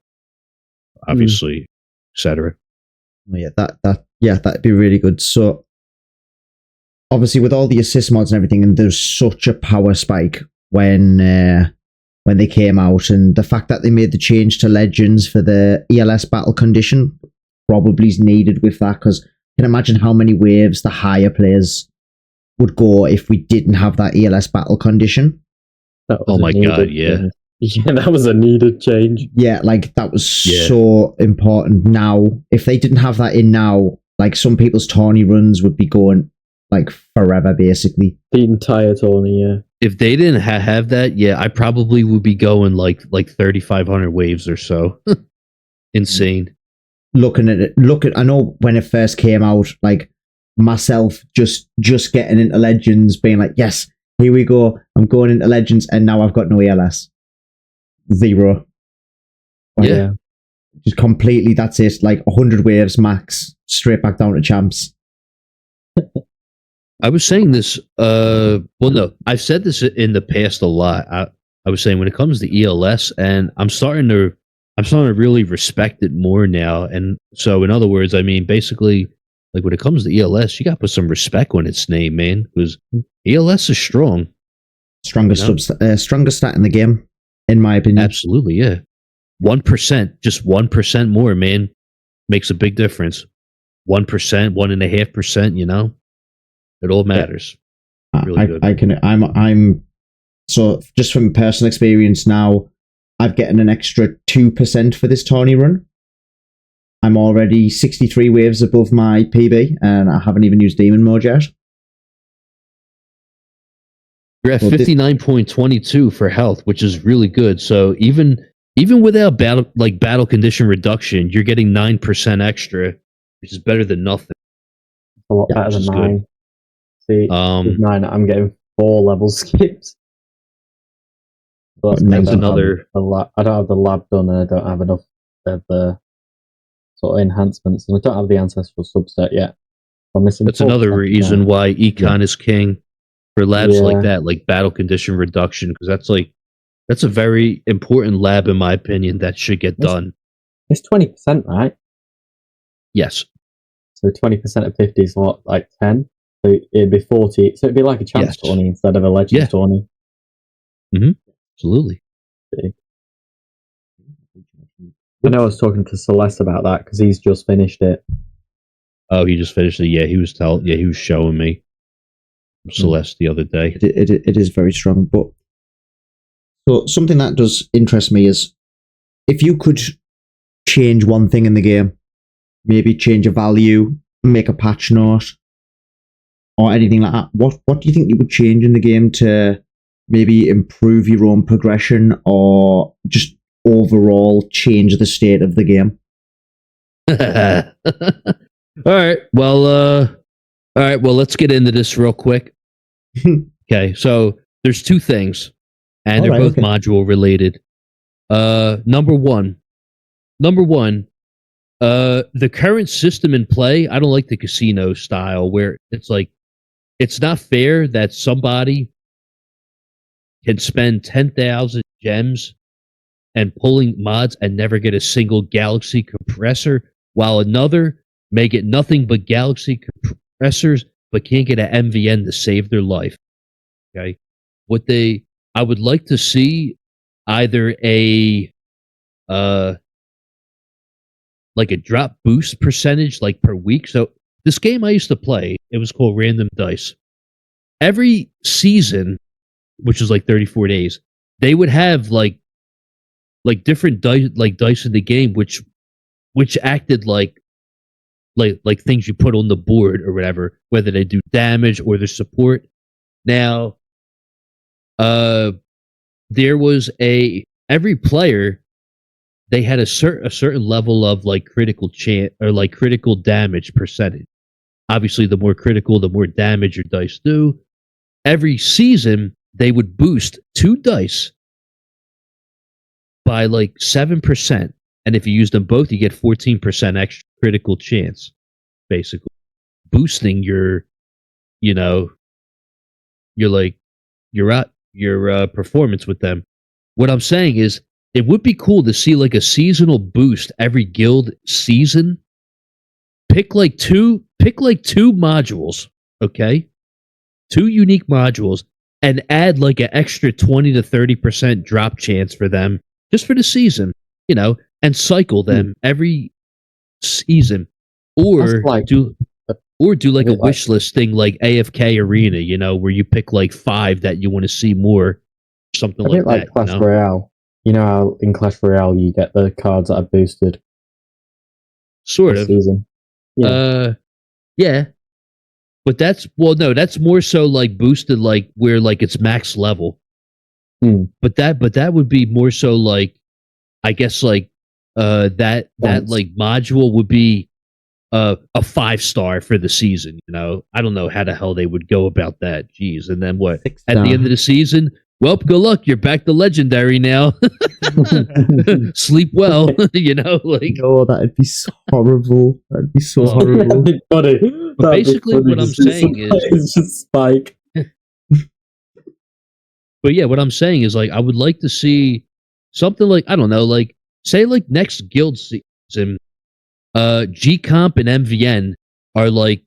Obviously, etc. Yeah, that'd be really good. So obviously with all the assist mods and everything, and there's such a power spike when they came out, and the fact that they made the change to Legends for the ELS battle condition probably is needed with that, because you can imagine how many waves the higher players would go if we didn't have that ELS battle condition. Oh my god, yeah. Yeah, that was a needed change. Yeah, like that was so important. Now, if they didn't have that in now, like some people's tourney runs would be going like forever, basically. The entire tourney, yeah. If they didn't have that, yeah, I probably would be going like 3,500 waves or so. Insane. Looking at it, I know when it first came out, like myself just getting into Legends, being like, yes, here we go, I'm going into Legends, and now I've got no ELS. 0. Like, yeah. Just completely, that's it. Like 100 waves max, straight back down to champs. I was saying this, well, no, I've said this in the past a lot. I was saying when it comes to ELS, and I'm starting to really respect it more now. And so, in other words, I mean, basically, like when it comes to ELS, you got to put some respect on its name, man, because ELS is strong. Strongest stat in the game, in my opinion. Absolutely, yeah. 1%, just 1% more, man, makes a big difference. 1%, 1.5%, it all matters. Really good. I'm so just from personal experience now, I've gotten an extra 2% for this tourney run. I'm already 63 waves above my PB, and I haven't even used demon mode yet. You're at 59.22 for health, which is really good. So even without battle condition reduction, you're getting 9% extra, which is better than nothing. A lot better than mine. Good. See, with mine, I'm getting 4 level skips. But that's another. I don't have the lab done, and I don't have enough of the sort of enhancements, and I don't have the ancestral subset yet. I'm missing. That's another reason why Econ is king for labs like that, like battle condition reduction, because that's a very important lab in my opinion that should get done. It's 20%, right? Yes. So 20% of 50 is what, like 10? So it'd be 40. So it'd be like a chance tourney instead of a Legends tourney. Mm-hmm. Absolutely. I know I was talking to Celeste about that because he's just finished it. Oh, he just finished it. Yeah, he was showing me Celeste the other day. It is very strong, but so something that does interest me is if you could change one thing in the game, maybe change a value, make a patch note, or anything like that, what do you think you would change in the game to maybe improve your own progression or just overall change the state of the game? All right. Well, let's get into this real quick. Okay, so there's two things, and they're both module related. Number one, the current system in play, I don't like the casino style where it's like it's not fair that somebody can spend 10,000 gems and pulling mods and never get a single galaxy compressor, while another may get nothing but galaxy compressors but can't get an MVN to save their life. Okay, I would like to see either a like a drop boost percentage like per week. So this game I used to play, it was called Random Dice. Every season, which was like 34 days, they would have like different dice in the game which acted like things you put on the board or whatever, whether they do damage or the support. Now there was every player, they had a certain level of like critical chance or like critical damage percentage. Obviously, the more critical, the more damage your dice do. Every season, they would boost 2 dice by like 7%, and if you use them both, you get 14% extra critical chance, basically boosting your performance with them. What I'm saying is, it would be cool to see like a seasonal boost every guild season. Pick like two modules, okay? 2 unique modules, and add like an extra 20 to 30% drop chance for them just for the season, and cycle them every season, or do like a wish list thing like AFK Arena, where you pick like 5 that you want to see more, something like that. Clash Royale. You know how in Clash Royale you get the cards that are boosted? Sort of. Season. Yeah. Yeah. But that's more so like boosted like where like it's max level. But that would be more so like, I guess like that like module would be a 5-star for the season, I don't know how the hell they would go about that. Jeez. And then what? At the end of the season, well, good luck. You're back to legendary now. Sleep well, like. Oh, that'd be so horrible. That'd be so horrible. But basically, what I'm saying is, it's just Spike. But yeah, what I'm saying is, like, I would like to see something like, I don't know, like, say, like next guild season, G-Comp and MVN are like,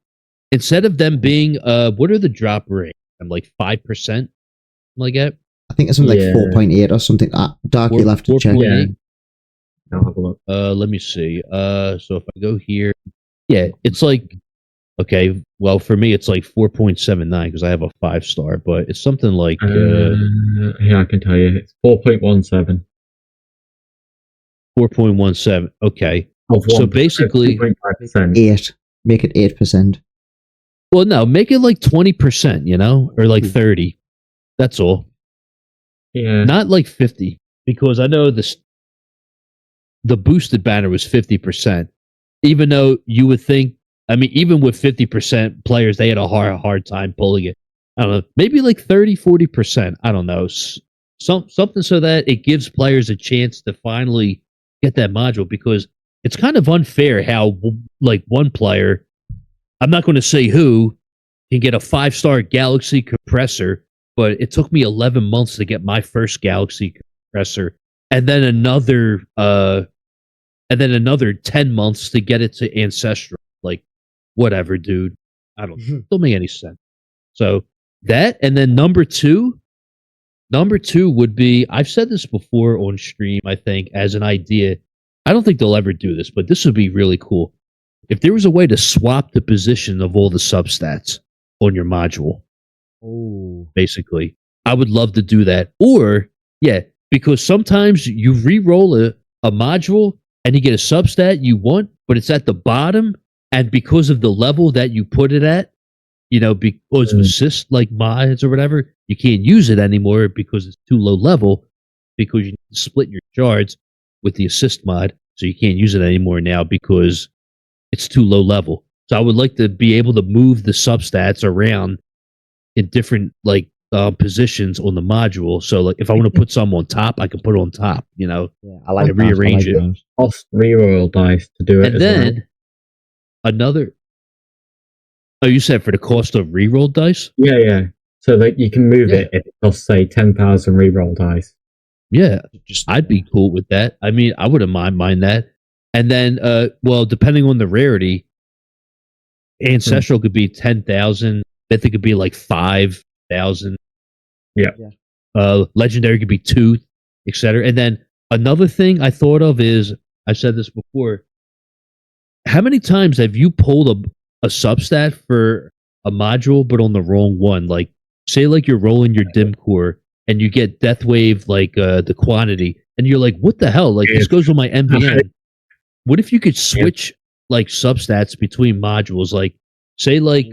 instead of them being, what are the drop rate? I'm like 5%. Like that. I think it's something like 4.8 or something. Dark, you'll have to check. Yeah. I'll have a look. Let me see. So if I go here, it's like, okay, well for me it's like 4.79 because I have a 5-star, but it's something like I can tell you, it's 4.17. 4.17. Okay. So basically 8. Make it 8%. Well, no, make it like 20%, or like 30. That's all. Yeah. Not like 50, because I know the boosted banner was 50%. Even though you would think, I mean, even with 50% players, they had a hard time pulling it. I don't know, maybe like 30, 40%. I don't know. Something so that it gives players a chance to finally get that module, because it's kind of unfair how like one player, I'm not going to say who, can get a 5-star Galaxy compressor, but it took me 11 months to get my first Galaxy compressor, and then another 10 months to get it to Ancestral. Like, whatever, dude. I don't make any sense. So that, and then number two would be, I've said this before on stream, I think, as an idea. I don't think they'll ever do this, but this would be really cool. If there was a way to swap the position of all the substats on your module. Oh, basically, I would love to do that. Or because sometimes you re-roll a module and you get a substat you want, but it's at the bottom, and because of the level that you put it at, because of assist like mods or whatever, you can't use it anymore because it's too low level, because you need to split your shards with the assist mod, so you can't use it anymore now because it's too low level. So I would like to be able to move the substats around in different like positions on the module. So like if I want to put some on top, I can put it on top. You know, Yeah, I like and rearrange that. I like it. that. Cost reroll dice to do it. And as then well. another. Oh, you said for the cost of reroll dice? Yeah. So that you can move Yeah. it if it costs say 10,000 reroll dice. Yeah, I'd be cool with that. I mean, I wouldn't mind that. And then, well, depending on the rarity, ancestral could be 10,000. Mythic could be like 5,000. Yeah. Legendary could be 2, etc. And then another thing I thought of is, I said this before. How many times have you pulled a substat for a module, but on the wrong one? Like, say, like you're rolling your dim core and you get Death Wave, like the quantity, and you're like, what the hell? Like, this goes on my MVN. What if you could switch like substats between modules? Like, say, like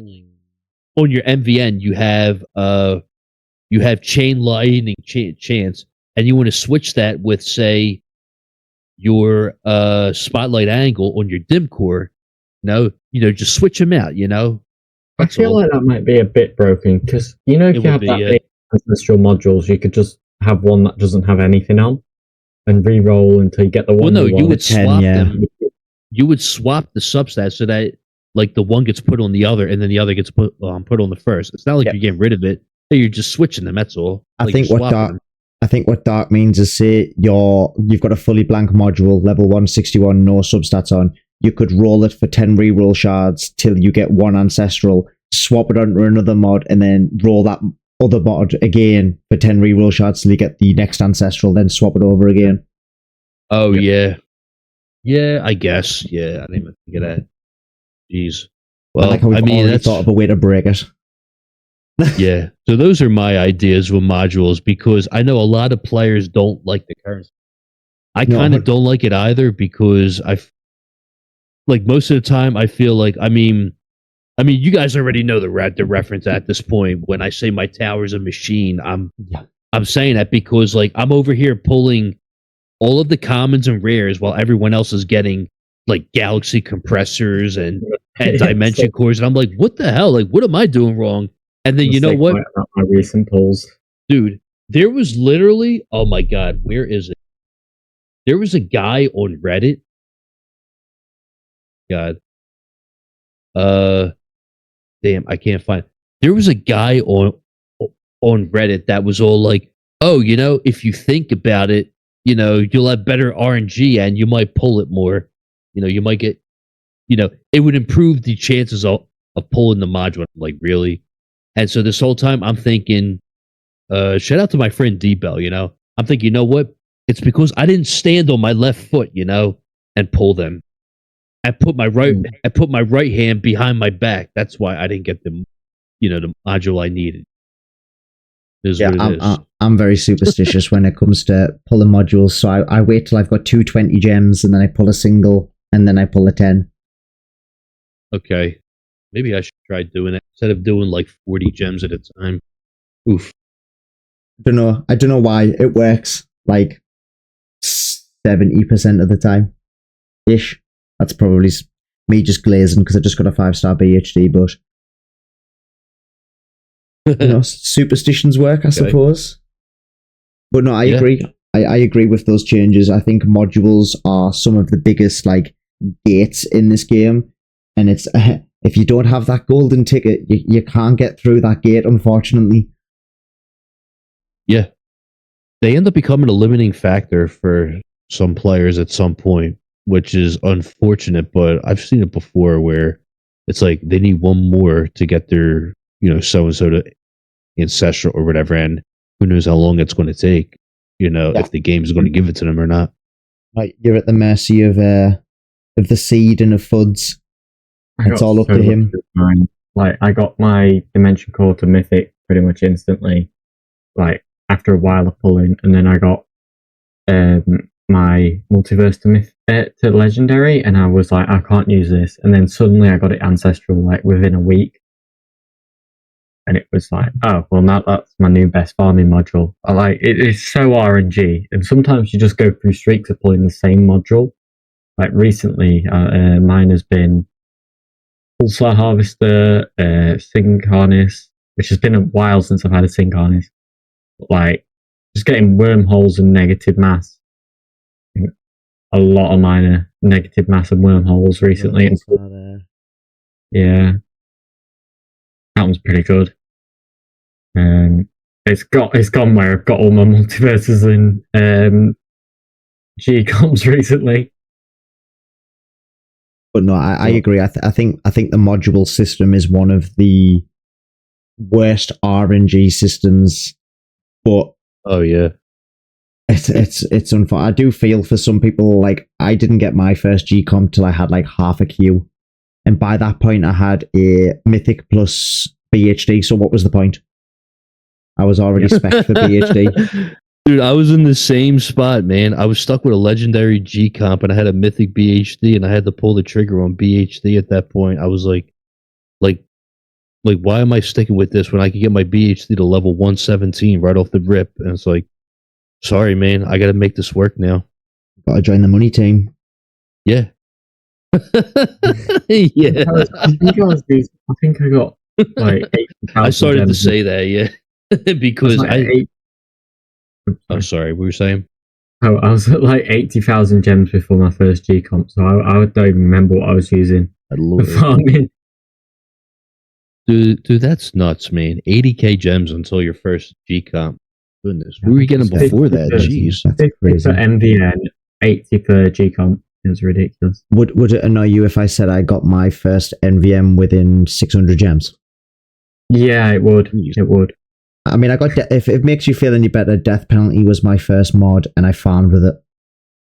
on your MVN, you have chain lightning chance, and you want to switch that with, say, your spotlight angle on your dim core. Just switch them out. I feel like that might be a bit broken because if you have that ancestral modules, you could just have one that doesn't have anything on and re-roll until you get the one. Well, no, you would swap them. You would swap the substats so that like the one gets put on the other, and then the other gets put on the first. It's not like you're getting rid of it. You're just switching them. That's all. I think what dark means is, say you've got a fully blank module, level 161, no substats on. You could roll it for 10 reroll shards till you get one ancestral, swap it onto another mod, and then roll that other mod again for 10 reroll shards till you get the next ancestral, then swap it over again. Oh, yeah. Yeah, I guess. Yeah, I didn't even think of that. Jeez. Well, I mean, that's thought of a way to break it. Yeah. So those are my ideas with modules, because I know a lot of players don't like the currency. I kind of don't like it either, because like most of the time I feel like, I mean, you guys already know the reference at this point. When I say my tower's a machine, I'm saying that because like I'm over here pulling all of the commons and rares while everyone else is getting like galaxy compressors and dimension cores, and I'm like, what the hell? Like, what am I doing wrong? And then you know what? My recent pulls, dude, there was literally, oh my god, where is it? There was a guy on Reddit. God. Damn, I can't find. There was a guy on Reddit that was all like, oh, if you think about it, you'll have better RNG and you might pull it more. You might get, it would improve the chances of pulling the module. I'm like, really? And so this whole time I'm thinking, shout out to my friend D-Bell, I'm thinking, you know what? It's because I didn't stand on my left foot, and pull them. I put my right hand behind my back. That's why I didn't get the module I needed. I'm very superstitious when it comes to pulling modules. So I wait till I've got 220 gems, and then I pull a single, and then I pull a 10. Okay. Maybe I should try doing that instead of doing like 40 gems at a time. Oof. I don't know why it works like 70% of the time ish. That's probably me just glazing because I just got a 5-star BHD, but superstitions work, I suppose. But no, I agree. I agree with those changes. I think modules are some of the biggest like gates in this game, and it's if you don't have that golden ticket, you can't get through that gate, unfortunately. Yeah, they end up becoming a limiting factor for some players at some point, which is unfortunate, but I've seen it before where it's like they need one more to get their, so-and-so to ancestral or whatever, and who knows how long it's going to take, if the game is going to give it to them or not. Right, you're at the mercy of the seed and of FUDs. It's all up to him. Like, I got my Dimension Core to Mythic pretty much instantly, like, after a while of pulling, and then I got my Multiverse to Legendary, and I was like, I can't use this, and then suddenly I got it Ancestral, like, within a week, and it was like, oh, well, now that's my new best farming module. It's so RNG, and sometimes you just go through streaks of pulling the same module. Like, recently, mine has been Pulsar Harvester, Sing Harness, which has been a while since I've had a sync harness. But like, just getting wormholes and negative mass. A lot of mine are negative mass and wormholes recently. Yeah, that one's pretty good. It's gone where I've got all my multiverses in G-comps recently. But no, I agree. I think the module system is one of the worst RNG systems. But oh yeah, it's unfair. I do feel for some people. Like, I didn't get my first G-comp till I had like half a queue, and by that point I had a Mythic plus BHD. So what was the point? I was already spec for BHD. Dude, I was in the same spot, man. I was stuck with a legendary G comp and I had a mythic BHD and I had to pull the trigger on BHD at that point. I was like, why am I sticking with this when I can get my BHD to level 117 right off the rip? And it's like, sorry, man, I got to make this work now. Got to join the money team. Yeah. Yeah. I think I got like 80,000 I started gems. to say that, yeah. Because like I'm sorry, what were you saying? Oh, I was at like 80,000 gems before my first G comp, so I don't even remember what I was using for farming. Dude, that's nuts, man. 80k gems until your first G comp. Goodness, who were you getting before that? Jeez, 50 for MVN, 80 for G comp. It's ridiculous. Would it annoy you if I said I got my first NVM within 600 gems? Yeah, it would. It would. I mean, I got if it makes you feel any better, Death Penalty was my first mod, and I farmed with it.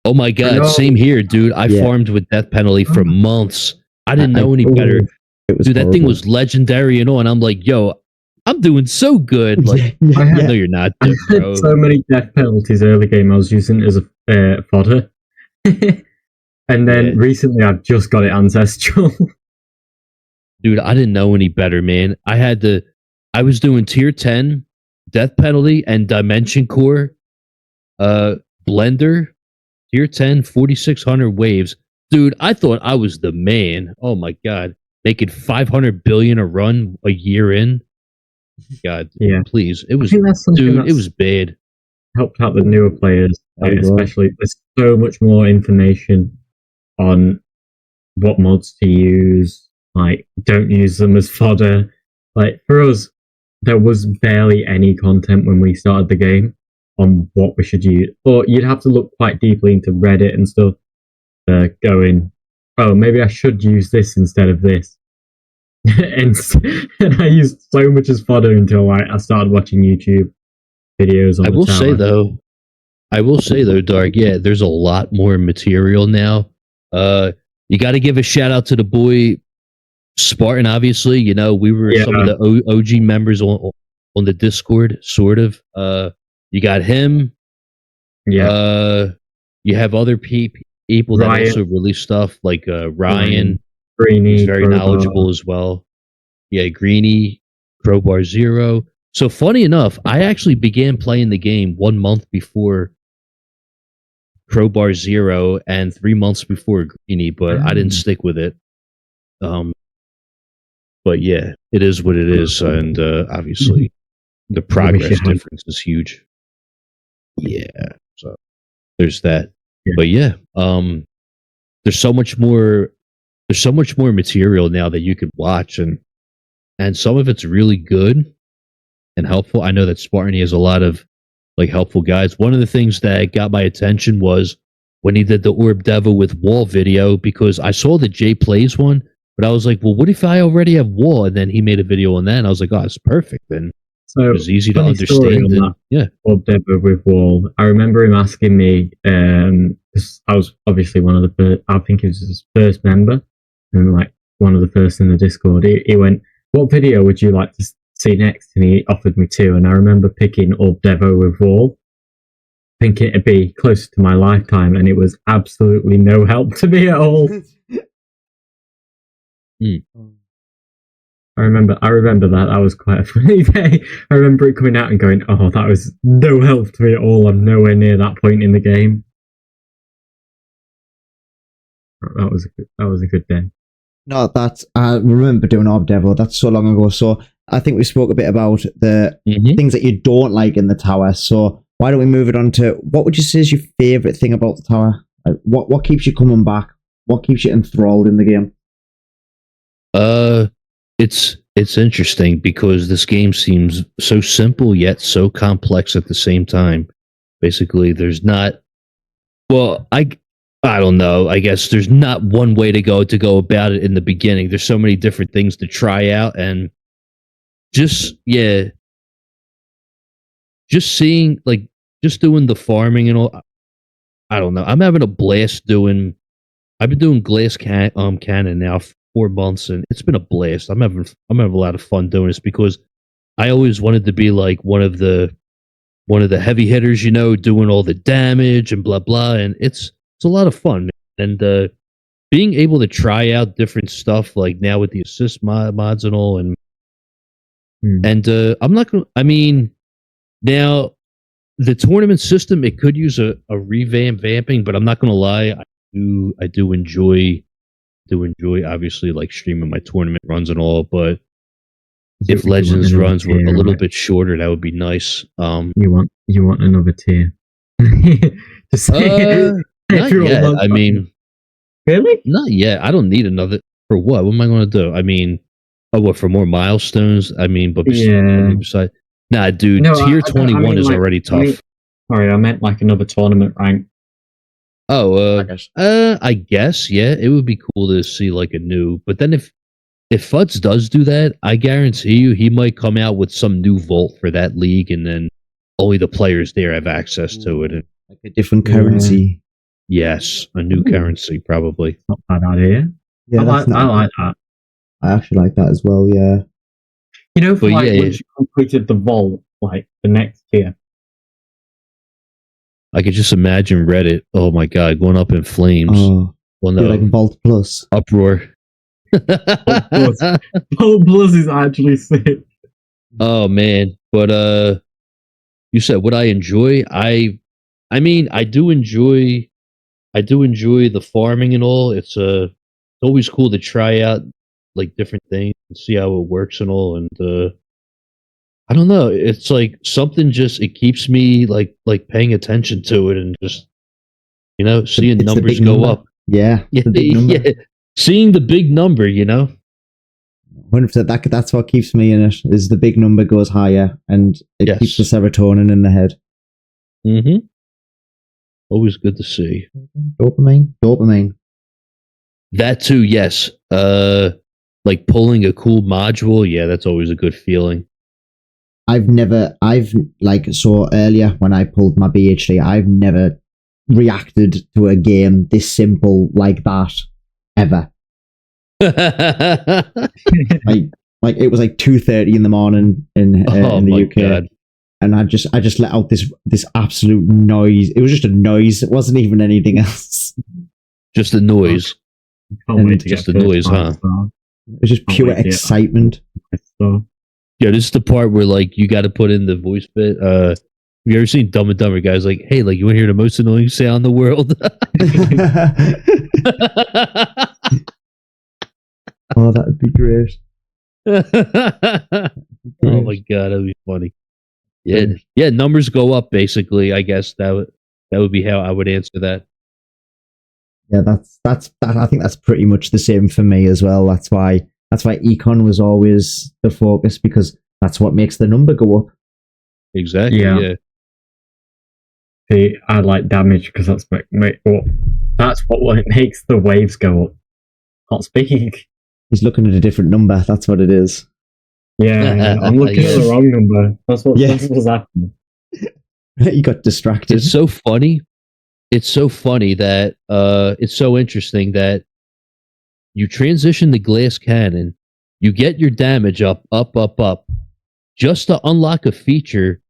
Oh my god, same here, dude. I farmed with Death Penalty for months. I didn't know any better. Dude, that thing was legendary and all, and I'm like, yo, I'm doing so good. Like, no, you're not, I bro. had so many Death Penalties early game I was using as a fodder. And then recently I've just got it Ancestral. Dude, I didn't know any better, man. I was doing tier 10, Death Penalty, and Dimension Core, Blender, tier 10, 4,600 waves. Dude, I thought I was the man. Oh my god. Making 500 billion a run a year in. God, please. It was, dude, it was bad. Helped out the newer players, especially. There's so much more information on what mods to use. Like, don't use them as fodder. Like, for us, there was barely any content when we started the game on what we should use. Or you'd have to look quite deeply into Reddit and stuff, going, oh, maybe I should use this instead of this. and I used so much as fodder until I started watching YouTube videos on I will say though, Dark, yeah, there's a lot more material now. You got to give a shout out to the boy Spartan, obviously. You know, we were some of the OG members on the Discord, sort of. You got him. Yeah. You have other people that also release stuff, like Ryan. Greeny, he's very Crowbar. knowledgeable as well. Yeah, Greeny, Crowbar Zero. So funny enough, I actually began playing the game 1 month before Crowbar Zero and 3 months before Greeny, but I didn't stick with it. But yeah, it is what it is, and obviously the progress difference is huge. Yeah, so there's that. Yeah. But yeah, there's so much more. There's so much more material now that you could watch, and some of it's really good and helpful. I know that Spartan has a lot of like helpful guides. One of the things that got my attention was when he did the Orb Devil with Wall video, because I saw the Jay Plays one, but I was like, well, what if I already have Wall? And then he made a video on that, and I was like, oh, it's perfect. And so it was easy to understand. And, yeah, Orb Devil with Wall. I remember him asking me. I was obviously one of the first. I think he was his first member, and like one of the first in the Discord. He went, "What video would you like to see next?" And he offered me 2, and I remember picking Orb Devo with Wall, thinking it'd be closer to my lifetime, and it was absolutely no help to me at all. I remember that was quite a funny day. I remember it coming out and going, "Oh, that was no help to me at all. I'm nowhere near that point in the game." That was a good day. No, I remember doing Orb Devil. That's so long ago. So I think we spoke a bit about the Mhm. things that you don't like in the tower. So why don't we move it on to what would you say is your favorite thing about the tower? Like, what keeps you coming back? What keeps you enthralled in the game? It's interesting because this game seems so simple yet so complex at the same time. Basically, there's not. Well, I don't know. I guess there's not one way to go about it in the beginning. There's so many different things to try out, and just just seeing like just doing the farming and all. I don't know. I'm having a blast doing. I've been doing cannon now for 4 months, and it's been a blast. I'm having a lot of fun doing this because I always wanted to be like one of the heavy hitters, you know, doing all the damage and blah blah, and it's a lot of fun, man. And being able to try out different stuff like now with the assist mods and all, and I'm not gonna. I mean, now the tournament system it could use a revamping, but I'm not gonna lie, I do enjoy obviously like streaming my tournament runs and all, but if Legends runs were a little bit shorter, that would be nice. You want another tier? To say, Not yet. I mean, really? not yet. I don't need another for what? What am I going to do? I mean, what for more milestones? I mean, but besides, nah, dude, No, tier 21 is already tough. Sorry, I meant like another tournament rank. Oh, I guess, yeah, it would be cool to see like a new. But then if Fuds does do that, I guarantee you he might come out with some new vault for that league, and then only the players there have access to it. And Like a different currency. yes, a new currency probably. Not bad idea. Yeah, I like that. I actually like that as well. Yeah. You know, for once you completed the vault, like the next tier. I could just imagine Reddit. Oh my god, going up in flames. Oh, well, no, like Vault Plus uproar. Vault Plus is actually sick. Oh man, but you said what I enjoy. I mean, I do enjoy the farming and all. It's always cool to try out like different things and see how it works and all. And I don't know. It's like something just it keeps me like paying attention to it and just seeing numbers go up. Yeah, yeah. Seeing the big number, 100%. That's what keeps me in it. Is the big number goes higher and it keeps the serotonin in the head. Mm-hmm. Always good to see. Dopamine. That too, yes. Like pulling a cool module, yeah, that's always a good feeling. I've so earlier when I pulled my BHD, I've never reacted to a game this simple like that ever. like it was like 2:30 in the morning in the UK. God. And I just let out this absolute noise. It was just a noise. It wasn't even anything else. Just a noise. Just a noise, huh? It was just pure excitement. Yeah, this is the part where like you got to put in the voice bit. Have you ever seen Dumb and Dumber? Guys like, hey, like you want to hear the most annoying sound in the world? Oh, that would be great. Oh my god, that'd be funny. Yeah. Numbers go up. Basically, I guess that would be how I would answer that. Yeah, that's I think that's pretty much the same for me as well. That's why econ was always the focus, because that's what makes the number go up. Exactly. Yeah. See, I like damage because that's what makes the waves go up. Not speed. He's looking at a different number. That's what it is. Yeah, I'm looking at the wrong number. That's what's happening. You got distracted. It's so funny. It's so funny that it's so interesting that you transition the glass cannon, you get your damage up, just to unlock a feature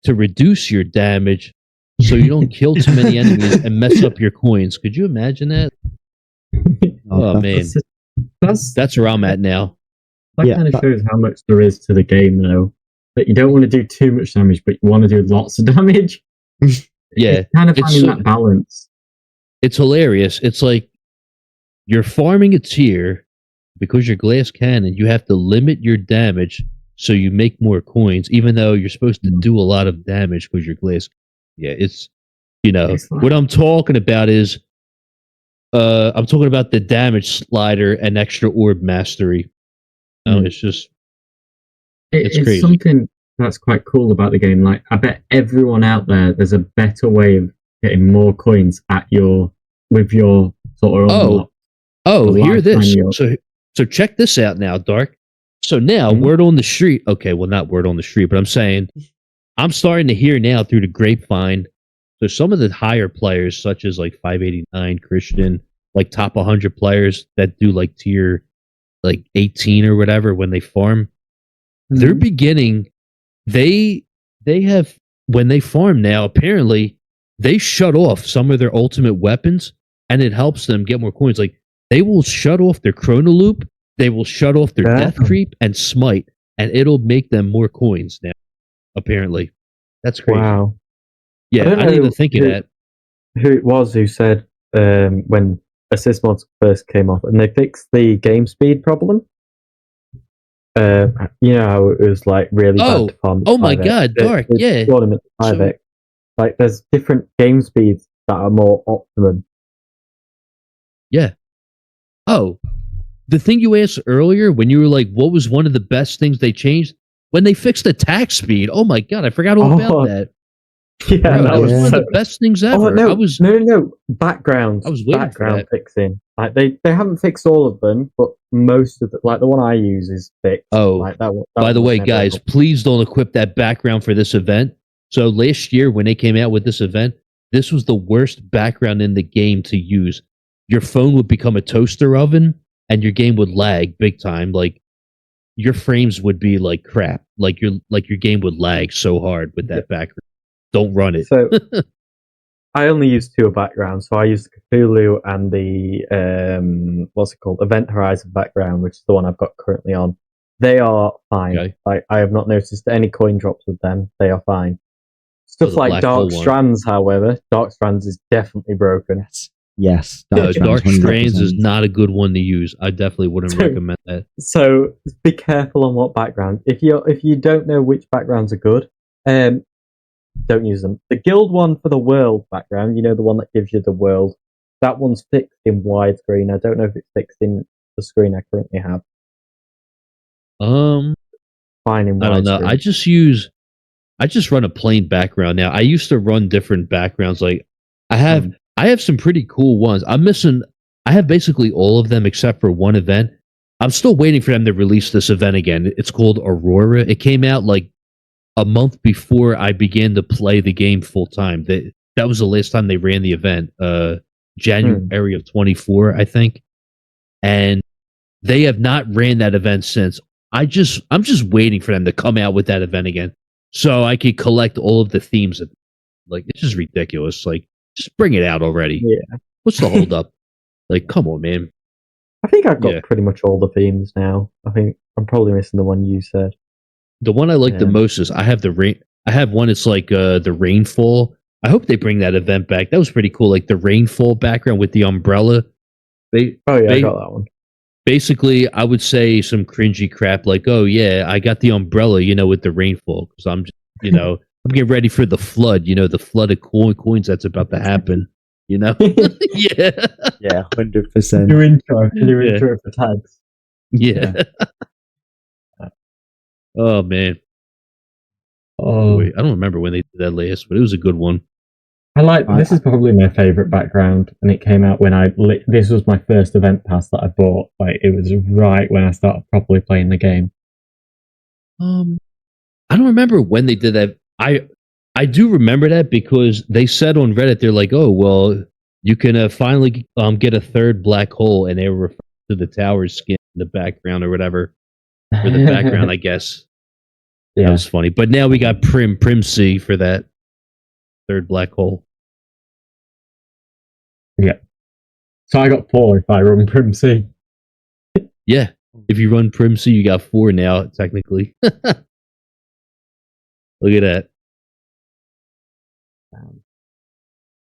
to reduce your damage so you don't kill too many enemies and mess up your coins. Could you imagine that? Oh man. That's where I'm at now. That kind of shows how much there is to the game, though. That you don't want to do too much damage, but you want to do lots of damage. Yeah. It's kind of finding that balance. It's hilarious. It's like you're farming a tier because you're glass cannon. You have to limit your damage so you make more coins, even though you're supposed to do a lot of damage because you're glass. Yeah, it's what I'm talking about is I'm talking about the damage slider and extra orb mastery. It's just it's crazy. Something that's quite cool about the game. Like, I bet everyone out there's a better way of getting more coins with your sort of hear this. So check this out now, Dark. So now word on the street. Okay, well, not word on the street, but I'm saying I'm starting to hear now through the grapevine. So some of the higher players, such as like 589 Christian, like top 100 players that do like tier like 18 or whatever when they farm, they're beginning. They have, when they farm now, apparently they shut off some of their ultimate weapons, and it helps them get more coins. Like, they will shut off their chrono loop, they will shut off their death creep and smite, and it'll make them more coins now. Apparently, that's crazy. Wow. Yeah, I didn't even think of that. Who it was who said when assist mods first came off and they fixed the game speed problem? You know how it was like really bad to farm. Oh my god, Dark, yeah. Like, there's different game speeds that are more optimum. Yeah. Oh, the thing you asked earlier when you were like, what was one of the best things they changed? When they fixed the attack speed. Oh my god, I forgot all about that. Yeah, bro, that was one of the best things ever. No. Backgrounds. I was waiting background for that. fixing. Like, they haven't fixed all of them, but most of the one I use is fixed. Oh, like that by the way, guys, please don't equip that background for this event. So last year when they came out with this event, this was the worst background in the game to use. Your phone would become a toaster oven, and your game would lag big time. Like, your frames would be like crap. Like your game would lag so hard with that background. Don't run it. So I only use two backgrounds. So I use the Cthulhu and the what's it called? Event Horizon background, which is the one I've got currently on. They are fine. Okay. Like, I have not noticed any coin drops with them. They are fine. Stuff like Dark Strands, however, Dark Strands is definitely broken. Yes, Dark Strands is not a good one to use. I definitely wouldn't recommend that. So be careful on what background. If you don't know which backgrounds are good, don't use them. The guild one for the world background, the one that gives you the world, that one's fixed in widescreen. I don't know if it's fixed in the screen I currently have. Fine in widescreen. I don't know. I just run a plain background now. I used to run different backgrounds. Like, I have some pretty cool ones. I have basically all of them except for one event. I'm still waiting for them to release this event again. It's called Aurora. It came out like a month before I began to play the game full time. That was the last time they ran the event. January of 24, I think. And they have not ran that event since. I'm just waiting for them to come out with that event again, so I could collect all of the themes. Like, it's just ridiculous. Like, just bring it out already. Yeah. What's the hold up? Like, come on, man. I think I've got pretty much all the themes now. I think I'm probably missing the one you said. The one I like the most is I have one. It's like the rainfall. I hope they bring that event back. That was pretty cool. Like the rainfall background with the umbrella. I got that one. Basically, I would say some cringy crap like, "Oh yeah, I got the umbrella," with the rainfall, because I'm just, I'm getting ready for the flood. The flood of coins that's about to happen. Yeah, 100%. New intro for Taggz. Yeah. Oh man. Oh wait, I don't remember when they did that last, but it was a good one. This is probably my favorite background, and it came out when this was my first event pass that I bought. Like, it was right when I started properly playing the game. I don't remember when they did that. I do remember that because they said on Reddit, they're like, "Oh well, you can finally get a third black hole," and they were referring to the tower skin in the background or whatever, or the background, I guess. Yeah, that was funny. But now we got Prim C for that third black hole. Yeah. So I got 4 if I run Prim C. Yeah. If you run Prim C, you got 4 now, technically. Look at that.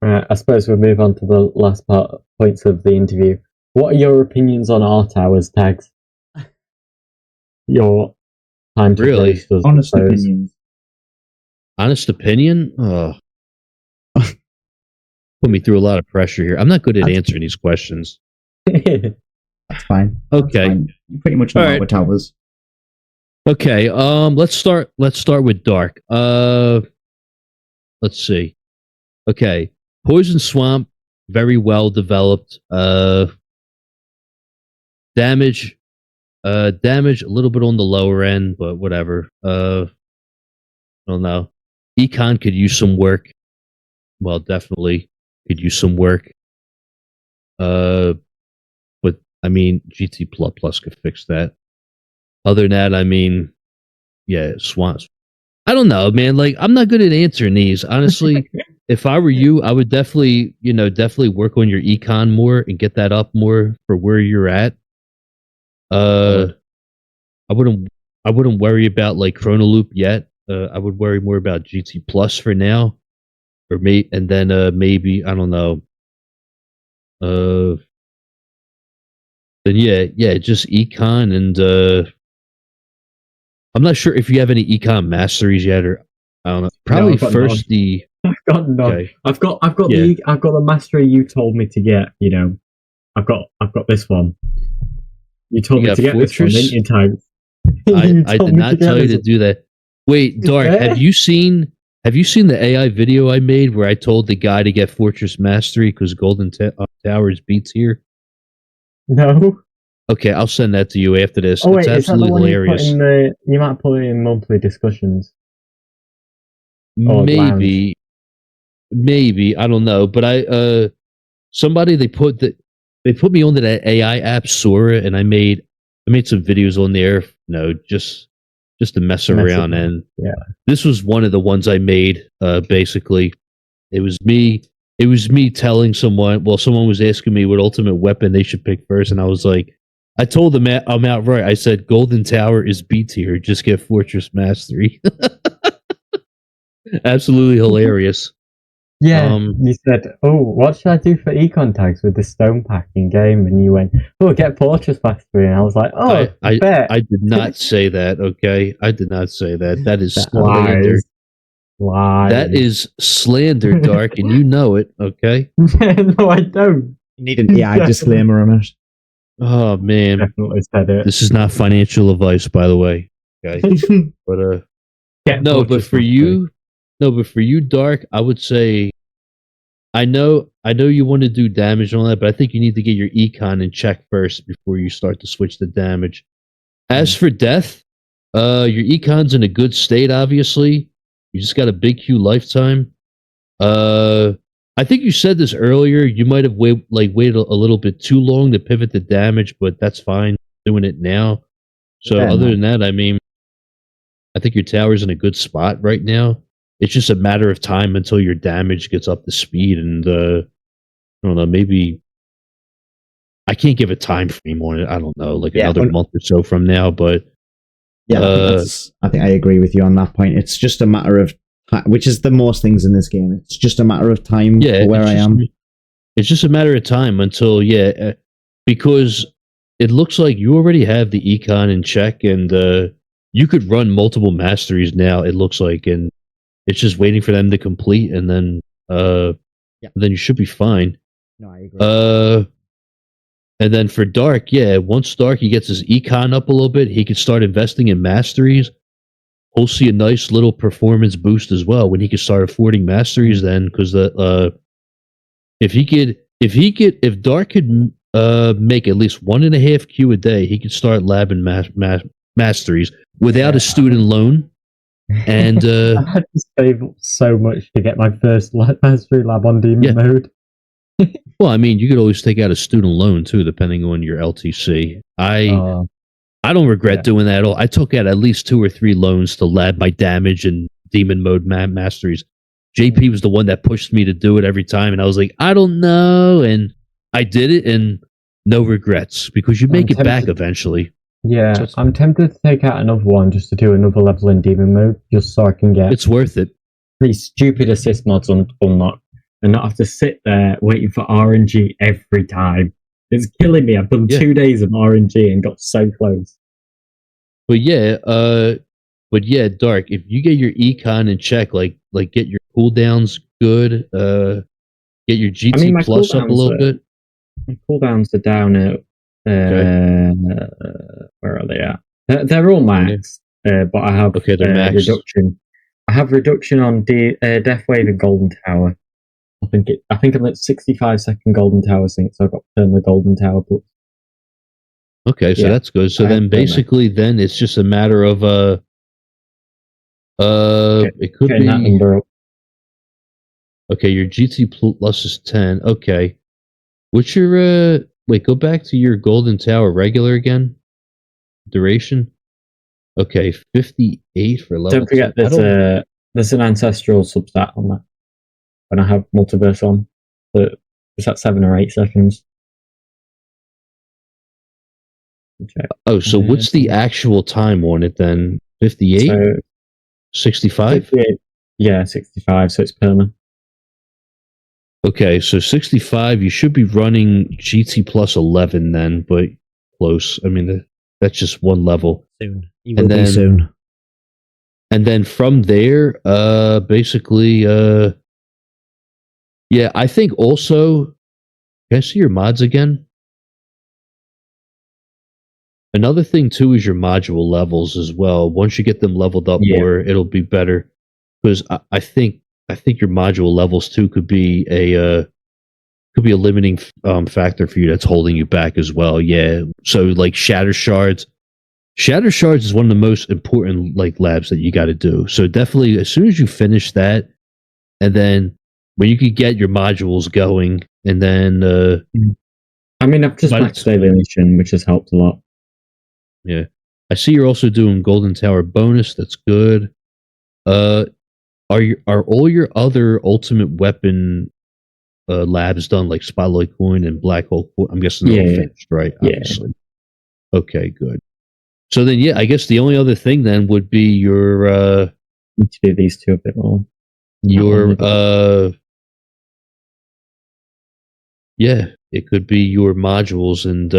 I suppose we'll move on to the last points of the interview. What are your opinions on R Towers, Taggz? time to Really? roast us, I Honest suppose. opinions. Honest opinion? Put me through a lot of pressure here. I'm not good at answering these questions. That's fine. Okay. That's fine. You pretty much know All right. our towers. Okay. Let's start with Dark. Let's see. Okay. Poison Swamp, very well developed. Damage a little bit on the lower end, but whatever. I don't know. Econ could use some work. Well, definitely could use some work. But I mean, GT Plus could fix that. Other than that, I mean, yeah, Swamps. I don't know, man. Like, I'm not good at answering these. Honestly, if I were you, I would definitely work on your econ more and get that up more for where you're at. I wouldn't worry about like Chrono Loop yet. I would worry more about GT Plus for now, or maybe I don't know. Then yeah, just econ and I'm not sure if you have any econ masteries yet, or I don't know. Probably I've got first none. I've got none. Okay. I've got Yeah. the mastery you told me to get. You know, I've got this one. You told You me got to get Fortress? this one, didn't you, Taggz? I did not tell you to do that. Wait, Dark, there? have you seen the AI video I made where I told the guy to get Fortress Mastery because Golden Towers beats here? No. Okay, I'll send that to you after this. Oh wait, It's is that the absolutely one you put hilarious. in the? You might put it in monthly discussions. or Maybe I don't know, but I somebody they put me onto that AI app Sora, and I made some videos on there, just to mess around, and Yeah. this was one of the ones I made. Basically, it was me telling someone. Well, someone was asking me what ultimate weapon they should pick first, and I was like, I told them I'm outright. I said Golden Tower is B tier. Just get Fortress Mastery. Absolutely hilarious. Yeah, you said, "Oh, what should I do for econ tags with the stone pack in game?" And you went, "Oh, get Fortress Mastery." And I was like, "Oh, I bet." did not say that. Okay, I did not say that. That is That slander. Lies. That is slander, Dark, and you know it. Okay. No, I don't. You need an AI disclaimer on it. Oh man, Definitely said it. this is not financial advice, by the way. Okay, but Get no, but Fortress for Mastery. you, Dark, I would say, I know you want to do damage and all that, but I think you need to get your econ in check first before you start to switch to damage. As for death, your econ's in a good state. Obviously, you just got a big Q lifetime. I think you said this earlier. You might have waited a little bit too long to pivot to damage, but that's fine. Doing it now. So Yeah, other no. than that, I mean, I think your tower's in a good spot right now. It's just a matter of time until your damage gets up to speed, and I don't know. Maybe I can't give a time frame on it. I don't know, like another month or so from now. But yeah, I think I agree with you on that point. It's just a matter of which is the most things in this game. It's just a matter of time for where I am. It's just a matter of time until because it looks like you already have the econ in check, and you could run multiple masteries now. It looks like, and it's just waiting for them to complete, and then then you should be fine. No, I agree. And then for Dark, once Dark he gets his econ up a little bit, he can start investing in masteries. We'll see a nice little performance boost as well when he can start affording masteries. Then, because if Dark could make at least 1.5 Q a day, he could start labbing masteries without a student loan. And I had to save so much to get my first mastery lab on demon mode. Well, I mean, you could always take out a student loan too, depending on your LTC. I don't regret doing that at all. I took out at least 2 or 3 loans to lab my damage and demon mode masteries. JP was the one that pushed me to do it every time, and I was like, I don't know, and I did it, and no regrets, because you make it back eventually. Yeah, I'm tempted to take out another one just to do another level in demon mode, just so I can get it's worth it. These stupid assist mods unlocked and not have to sit there waiting for RNG every time. It's killing me. I've done 2 days of RNG and got so close. but yeah, Dark. If you get your econ in check, like get your cooldowns good, get your GT my plus up a little bit. My cooldowns are down at where are they at? They're all maxed, but I have they're maxed. reduction. I have reduction on Death Wave and Golden Tower. I think I'm at 65-second Golden Tower sync, so I've got perma Golden Tower plus. Okay, so that's good. So then basically, then it's just a matter of it could be that number up. Okay, your GT plus is 10. Okay, what's your wait? Go back to your Golden Tower regular again. Duration. Okay, 58 for level. Don't forget there's an ancestral substat on that. When I have multiverse on, but is that 7 or 8 seconds? Okay. Oh, so what's the actual time on it then? 58? 65? Yeah, 65, so it's perma. Okay, so 65, you should be running GT plus 11 then, but close. I mean, that's just one level. Soon. You will be soon. And then from there, basically, yeah, I think also, can I see your mods again? Another thing too is your module levels as well. Once you get them leveled up more, it'll be better. Because I think your module levels too could be a limiting factor for you that's holding you back as well. Yeah. So like Shatter Shards. Shatter Shards is one of the most important like labs that you got to do. So definitely as soon as you finish that, and then when you could get your modules going, and then I mean, I've just maxed Alienation, which has helped a lot. Yeah, I see you're also doing Golden Tower bonus. That's good. Are all your other ultimate weapon labs done, like Spotlight Coin and Black Hole Coin? I'm guessing they're all finished, right? Obviously. Yeah. Okay, good. So then, yeah, I guess the only other thing then would be your need to do these two a bit more. Your yeah, it could be your modules, and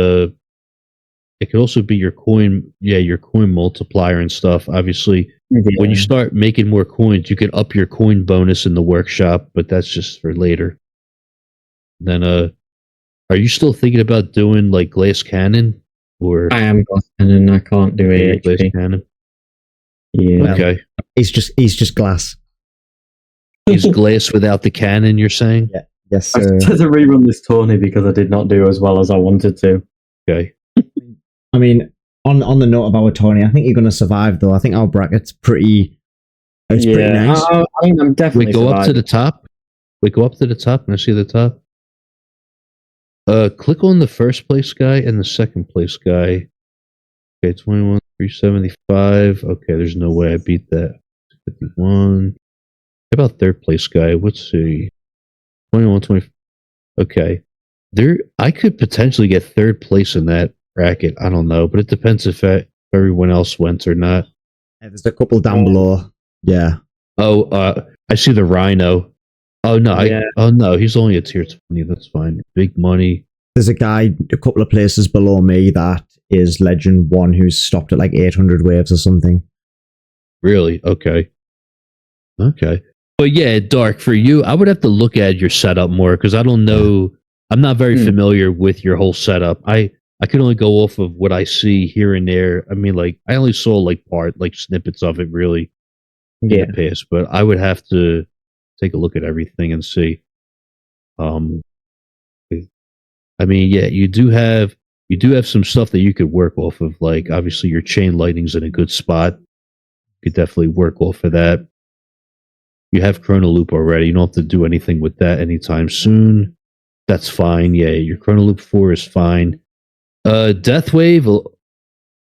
it could also be your coin, your coin multiplier and stuff. Obviously, when you start making more coins, you can up your coin bonus in the workshop, but that's just for later. Then, are you still thinking about doing like glass cannon? Or I am glass cannon. I can't do it. Glass cannon. Yeah. Okay. He's just glass. He's glass without the cannon. You're saying? Yeah. Yes, sir. I had to rerun this tourney because I did not do as well as I wanted to. Okay. I mean, on the note of our tourney, I think you're going to survive, though. I think our bracket's pretty. It's pretty nice. I mean, I'm definitely. We go up to the top. We go up to the top. Can I see the top? Click on the first place guy and the second place guy. Okay, 21,375. Okay, there's no way I beat that. 51. How about third place guy? Let's see. 21, okay. I could potentially get third place in that bracket. I don't know, but it depends if everyone else went or not. Yeah, there's a couple down below. Yeah. Oh, I see the Rhino. Oh no! Oh no! He's only a tier 20. That's fine. Big money. There's a guy a couple of places below me that is Legend 1 who's stopped at like 800 waves or something. Really? Okay. Okay. But yeah, Dark, for you, I would have to look at your setup more because I don't know. I'm not very familiar with your whole setup. I can only go off of what I see here and there. I mean, like I only saw like snippets of it really in the past, but I would have to take a look at everything and see. I mean, yeah, you do have some stuff that you could work off of. Like obviously, your chain lighting's in a good spot. You could definitely work off of that. You have Chrono Loop already. You don't have to do anything with that anytime soon. That's fine. Yeah, your Chrono Loop 4 is fine. Death Wave,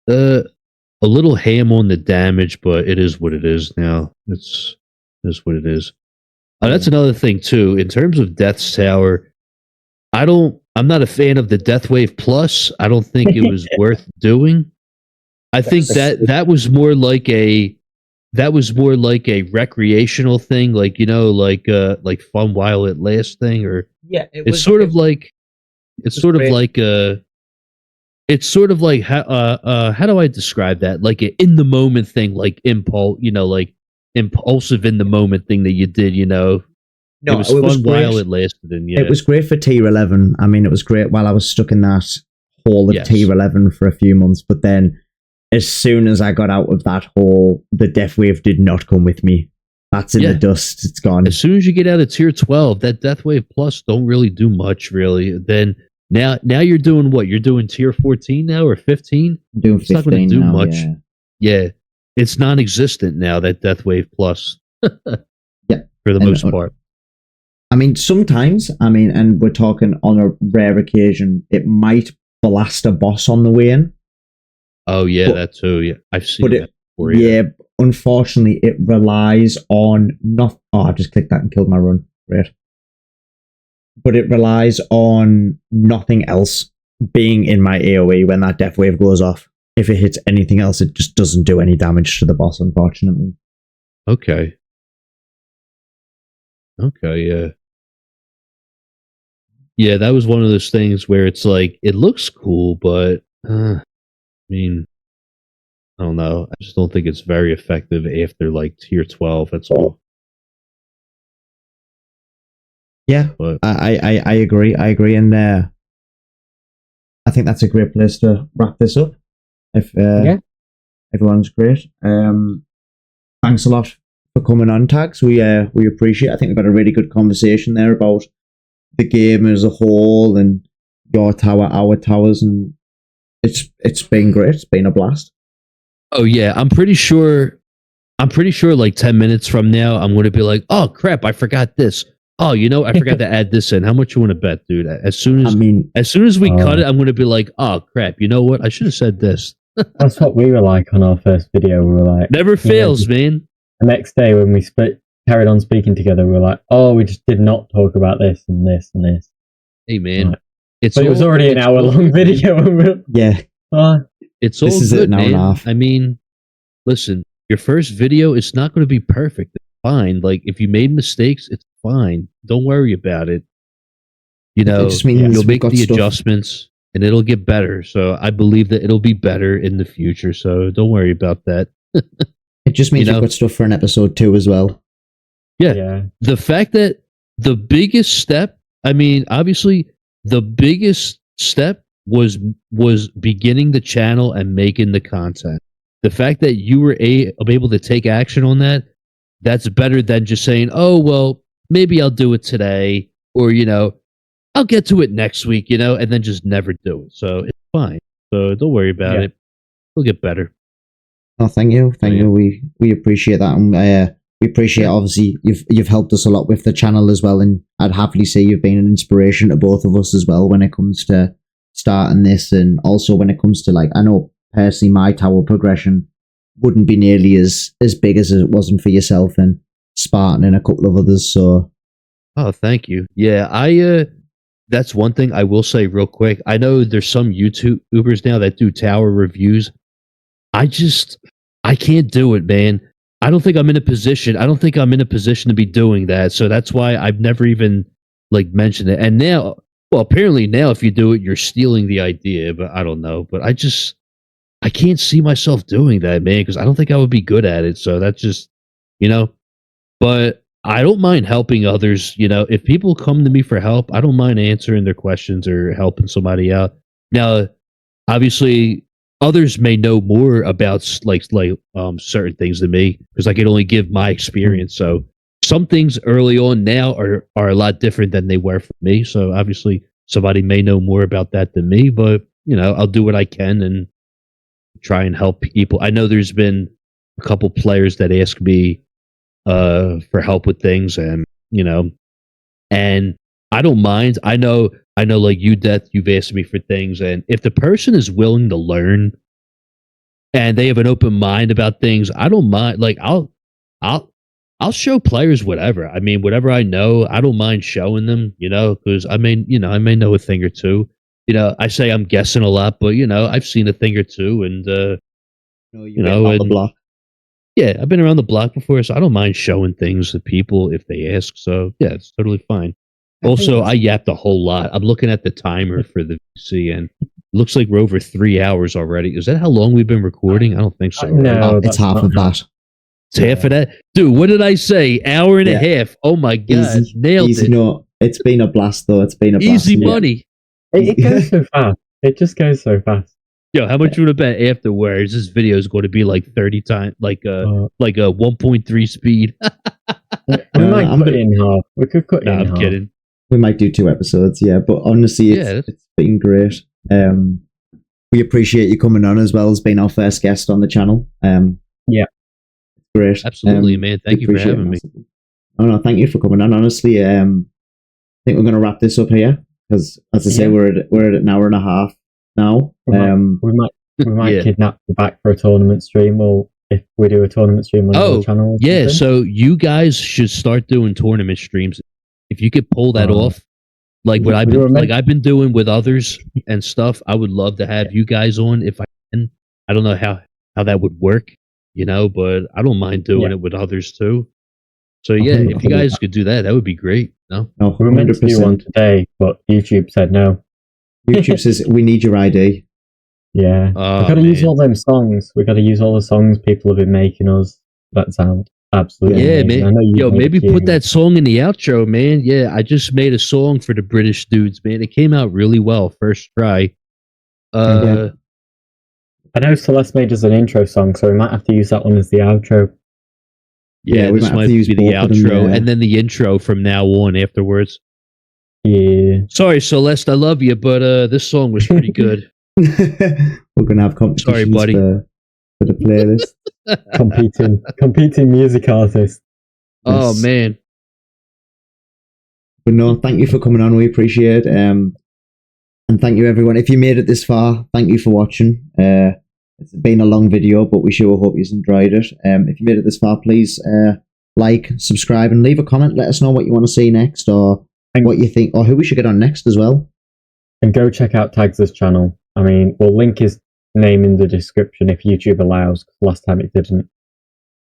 a little ham on the damage, but it is what it is now. It is what it is. That's another thing too. In terms of Death's Tower, I'm not a fan of the Death Wave Plus. I don't think it was worth doing. I think that was more like a recreational thing, like like fun while it lasts thing, or it's sort of like it's sort of like how do I describe that? Like an in the moment thing, like impulse, like impulsive in the moment thing that you did. No, it was fun while it lasted, and It was great for tier 11. I mean, it was great while I was stuck in that hole of Yes. tier 11 for a few months. But then, as soon as I got out of that hole, the death wave did not come with me. That's in the dust. It's gone. As soon as you get out of tier 12, that Death Wave Plus don't really do much, really. Then now you're doing what? You're doing tier 14 now or 15? I'm doing It's not 15 going to do now, much. yeah. It's non-existent now, that Death Wave Plus. Yeah. For the most part. I mean, sometimes, and we're talking on a rare occasion, it might blast a boss on the way in. Oh, yeah, that too. Yeah, I've seen that before. Yeah, unfortunately, it relies on not. Oh, I just clicked that and killed my run. Great. But it relies on nothing else being in my AoE when that death wave goes off. If it hits anything else, it just doesn't do any damage to the boss, unfortunately. Okay, yeah. Yeah, that was one of those things where it's like, it looks cool, but, I mean, I don't know. I just don't think it's very effective after, like, tier 12, that's all. Yeah, But I agree. I agree. And I think that's a great place to wrap this up. If everyone's great. Thanks a lot for coming on, Taggz. We appreciate it. I think we've had a really good conversation there about the game as a whole and your tower, our towers, and it's been great. It's been a blast. oh yeah, I'm pretty sure like 10 minutes from now I'm going to be like, oh crap, I forgot this. Oh, I forgot to add this in. How much you want to bet, dude? As soon as we cut it, I'm going to be like, oh crap, you know what? I should have said this. That's what we were like on our first video. We were like, never fails, man. The next day when we carried on speaking together, we were like, oh, we just did not talk about this and this and this. Hey man, right. But it was already an hour-long video. Yeah. It's all good, man. I mean, listen, your first video is not going to be perfect. It's fine. Like, if you made mistakes, it's fine. Don't worry about it. It just means you'll make the adjustments and it'll get better. So I believe that it'll be better in the future. So don't worry about that. It just means you've got stuff for an episode 2 as well. Yeah. The fact that the biggest step, I mean, obviously the biggest step was beginning the channel and making the content. The fact that you were able to take action on that, that's better than just saying, oh, well, maybe I'll do it today, or, I'll get to it next week, and then just never do it. So it's fine. So don't worry about it. It'll get better. Oh, thank you. Thank you. We appreciate that. And we appreciate, obviously, you've helped us a lot with the channel as well. And I'd happily say you've been an inspiration to both of us as well when it comes to starting this. And also when it comes to, like, I know personally my tower progression wouldn't be nearly as big as it wasn't for yourself and Spartan and a couple of others. So, oh, thank you. Yeah, that's one thing I will say real quick. I know there's some YouTubers now that do tower reviews. I can't do it, man. I don't think I'm in a position to be doing that. So that's why I've never even mentioned it. And now, well, apparently now if you do it, you're stealing the idea, but I don't know. But I can't see myself doing that, man, because I don't think I would be good at it. So that's just, but I don't mind helping others. If people come to me for help, I don't mind answering their questions or helping somebody out. Now, obviously, others may know more about certain things than me because I can only give my experience. So some things early on now are a lot different than they were for me. So obviously, somebody may know more about that than me, but I'll do what I can and try and help people. I know there's been a couple players that ask me for help with things, and and I don't mind. I know like you, Death, you've asked me for things, and if the person is willing to learn and they have an open mind about things, I don't mind. Like I'll show players whatever. I mean, whatever I know, I don't mind showing them, because I may know a thing or two. I say I'm guessing a lot, but I've seen a thing or two, and on the block. Yeah, I've been around the block before, so I don't mind showing things to people if they ask. So yeah, it's totally fine. Also, I yapped a whole lot. I'm looking at the timer for the VC, and it looks like we're over 3 hours already. Is that how long we've been recording? I don't think so. No, It's half of that. It's half of that. Dude, what did I say? Hour and a half. Oh my God. Easy, Nailed easy. it. No, it's been a blast, though. It's been a blast. Easy money. It goes so fast. It just goes so fast. Yo, how much you want to bet afterwards this video is going to be like 30 times, like a 1.3 speed? We might cut it in half. We could cut it in I'm half. kidding. We might do 2 episodes, yeah. But honestly, it's been great. We appreciate you coming on as well as being our first guest on the channel. Yeah. Great. Absolutely, man. Thank you for having me. Oh, no, thank you for coming on. Honestly, I think we're going to wrap this up here because, as I say, we're at an hour and a half now. We might kidnap you back for a tournament stream, or if we do a tournament stream on your channel. Yeah, so you guys should start doing tournament streams. If you could pull that off, like what I've been doing with others and stuff, I would love to have you guys on if I can. I don't know how that would work, but I don't mind doing it with others too. So yeah, if you guys could do that, that would be great. No, we were meant to do one today, but YouTube said no. YouTube says we need your ID. Yeah, we got to use all them songs. We got to use all the songs people have been making us. That sound absolutely amazing. Man. Yo, maybe put that song in the outro, man. Yeah, I just made a song for the British Dudes, man. It came out really well, first try. I know Celeste made us an intro song, so we might have to use that one as the outro. Yeah, this might be the outro, and then the intro from now on afterwards. Yeah. Sorry, Celeste, I love you, but this song was pretty good. We're gonna have competitions. Sorry, buddy. For the playlist. competing music artists. Oh man. But no, thank you for coming on. We appreciate it. And thank you everyone. If you made it this far, thank you for watching. It's been a long video, but we sure hope you enjoyed it. If you made it this far, please like, subscribe, and leave a comment. Let us know what you want to see next, or what you think, or who we should get on next as well. And go check out Taggz' channel. I mean, we'll link his name in the description if YouTube allows. Last time it didn't,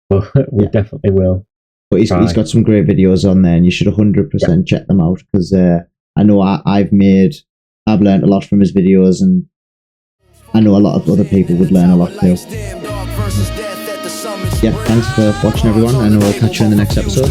but we definitely will. But he's got some great videos on there, and you should 100% check them out, because I know I've learned a lot from his videos, and I know a lot of other people would learn a lot too. Yeah, thanks for watching everyone, and we'll catch you in the next episode.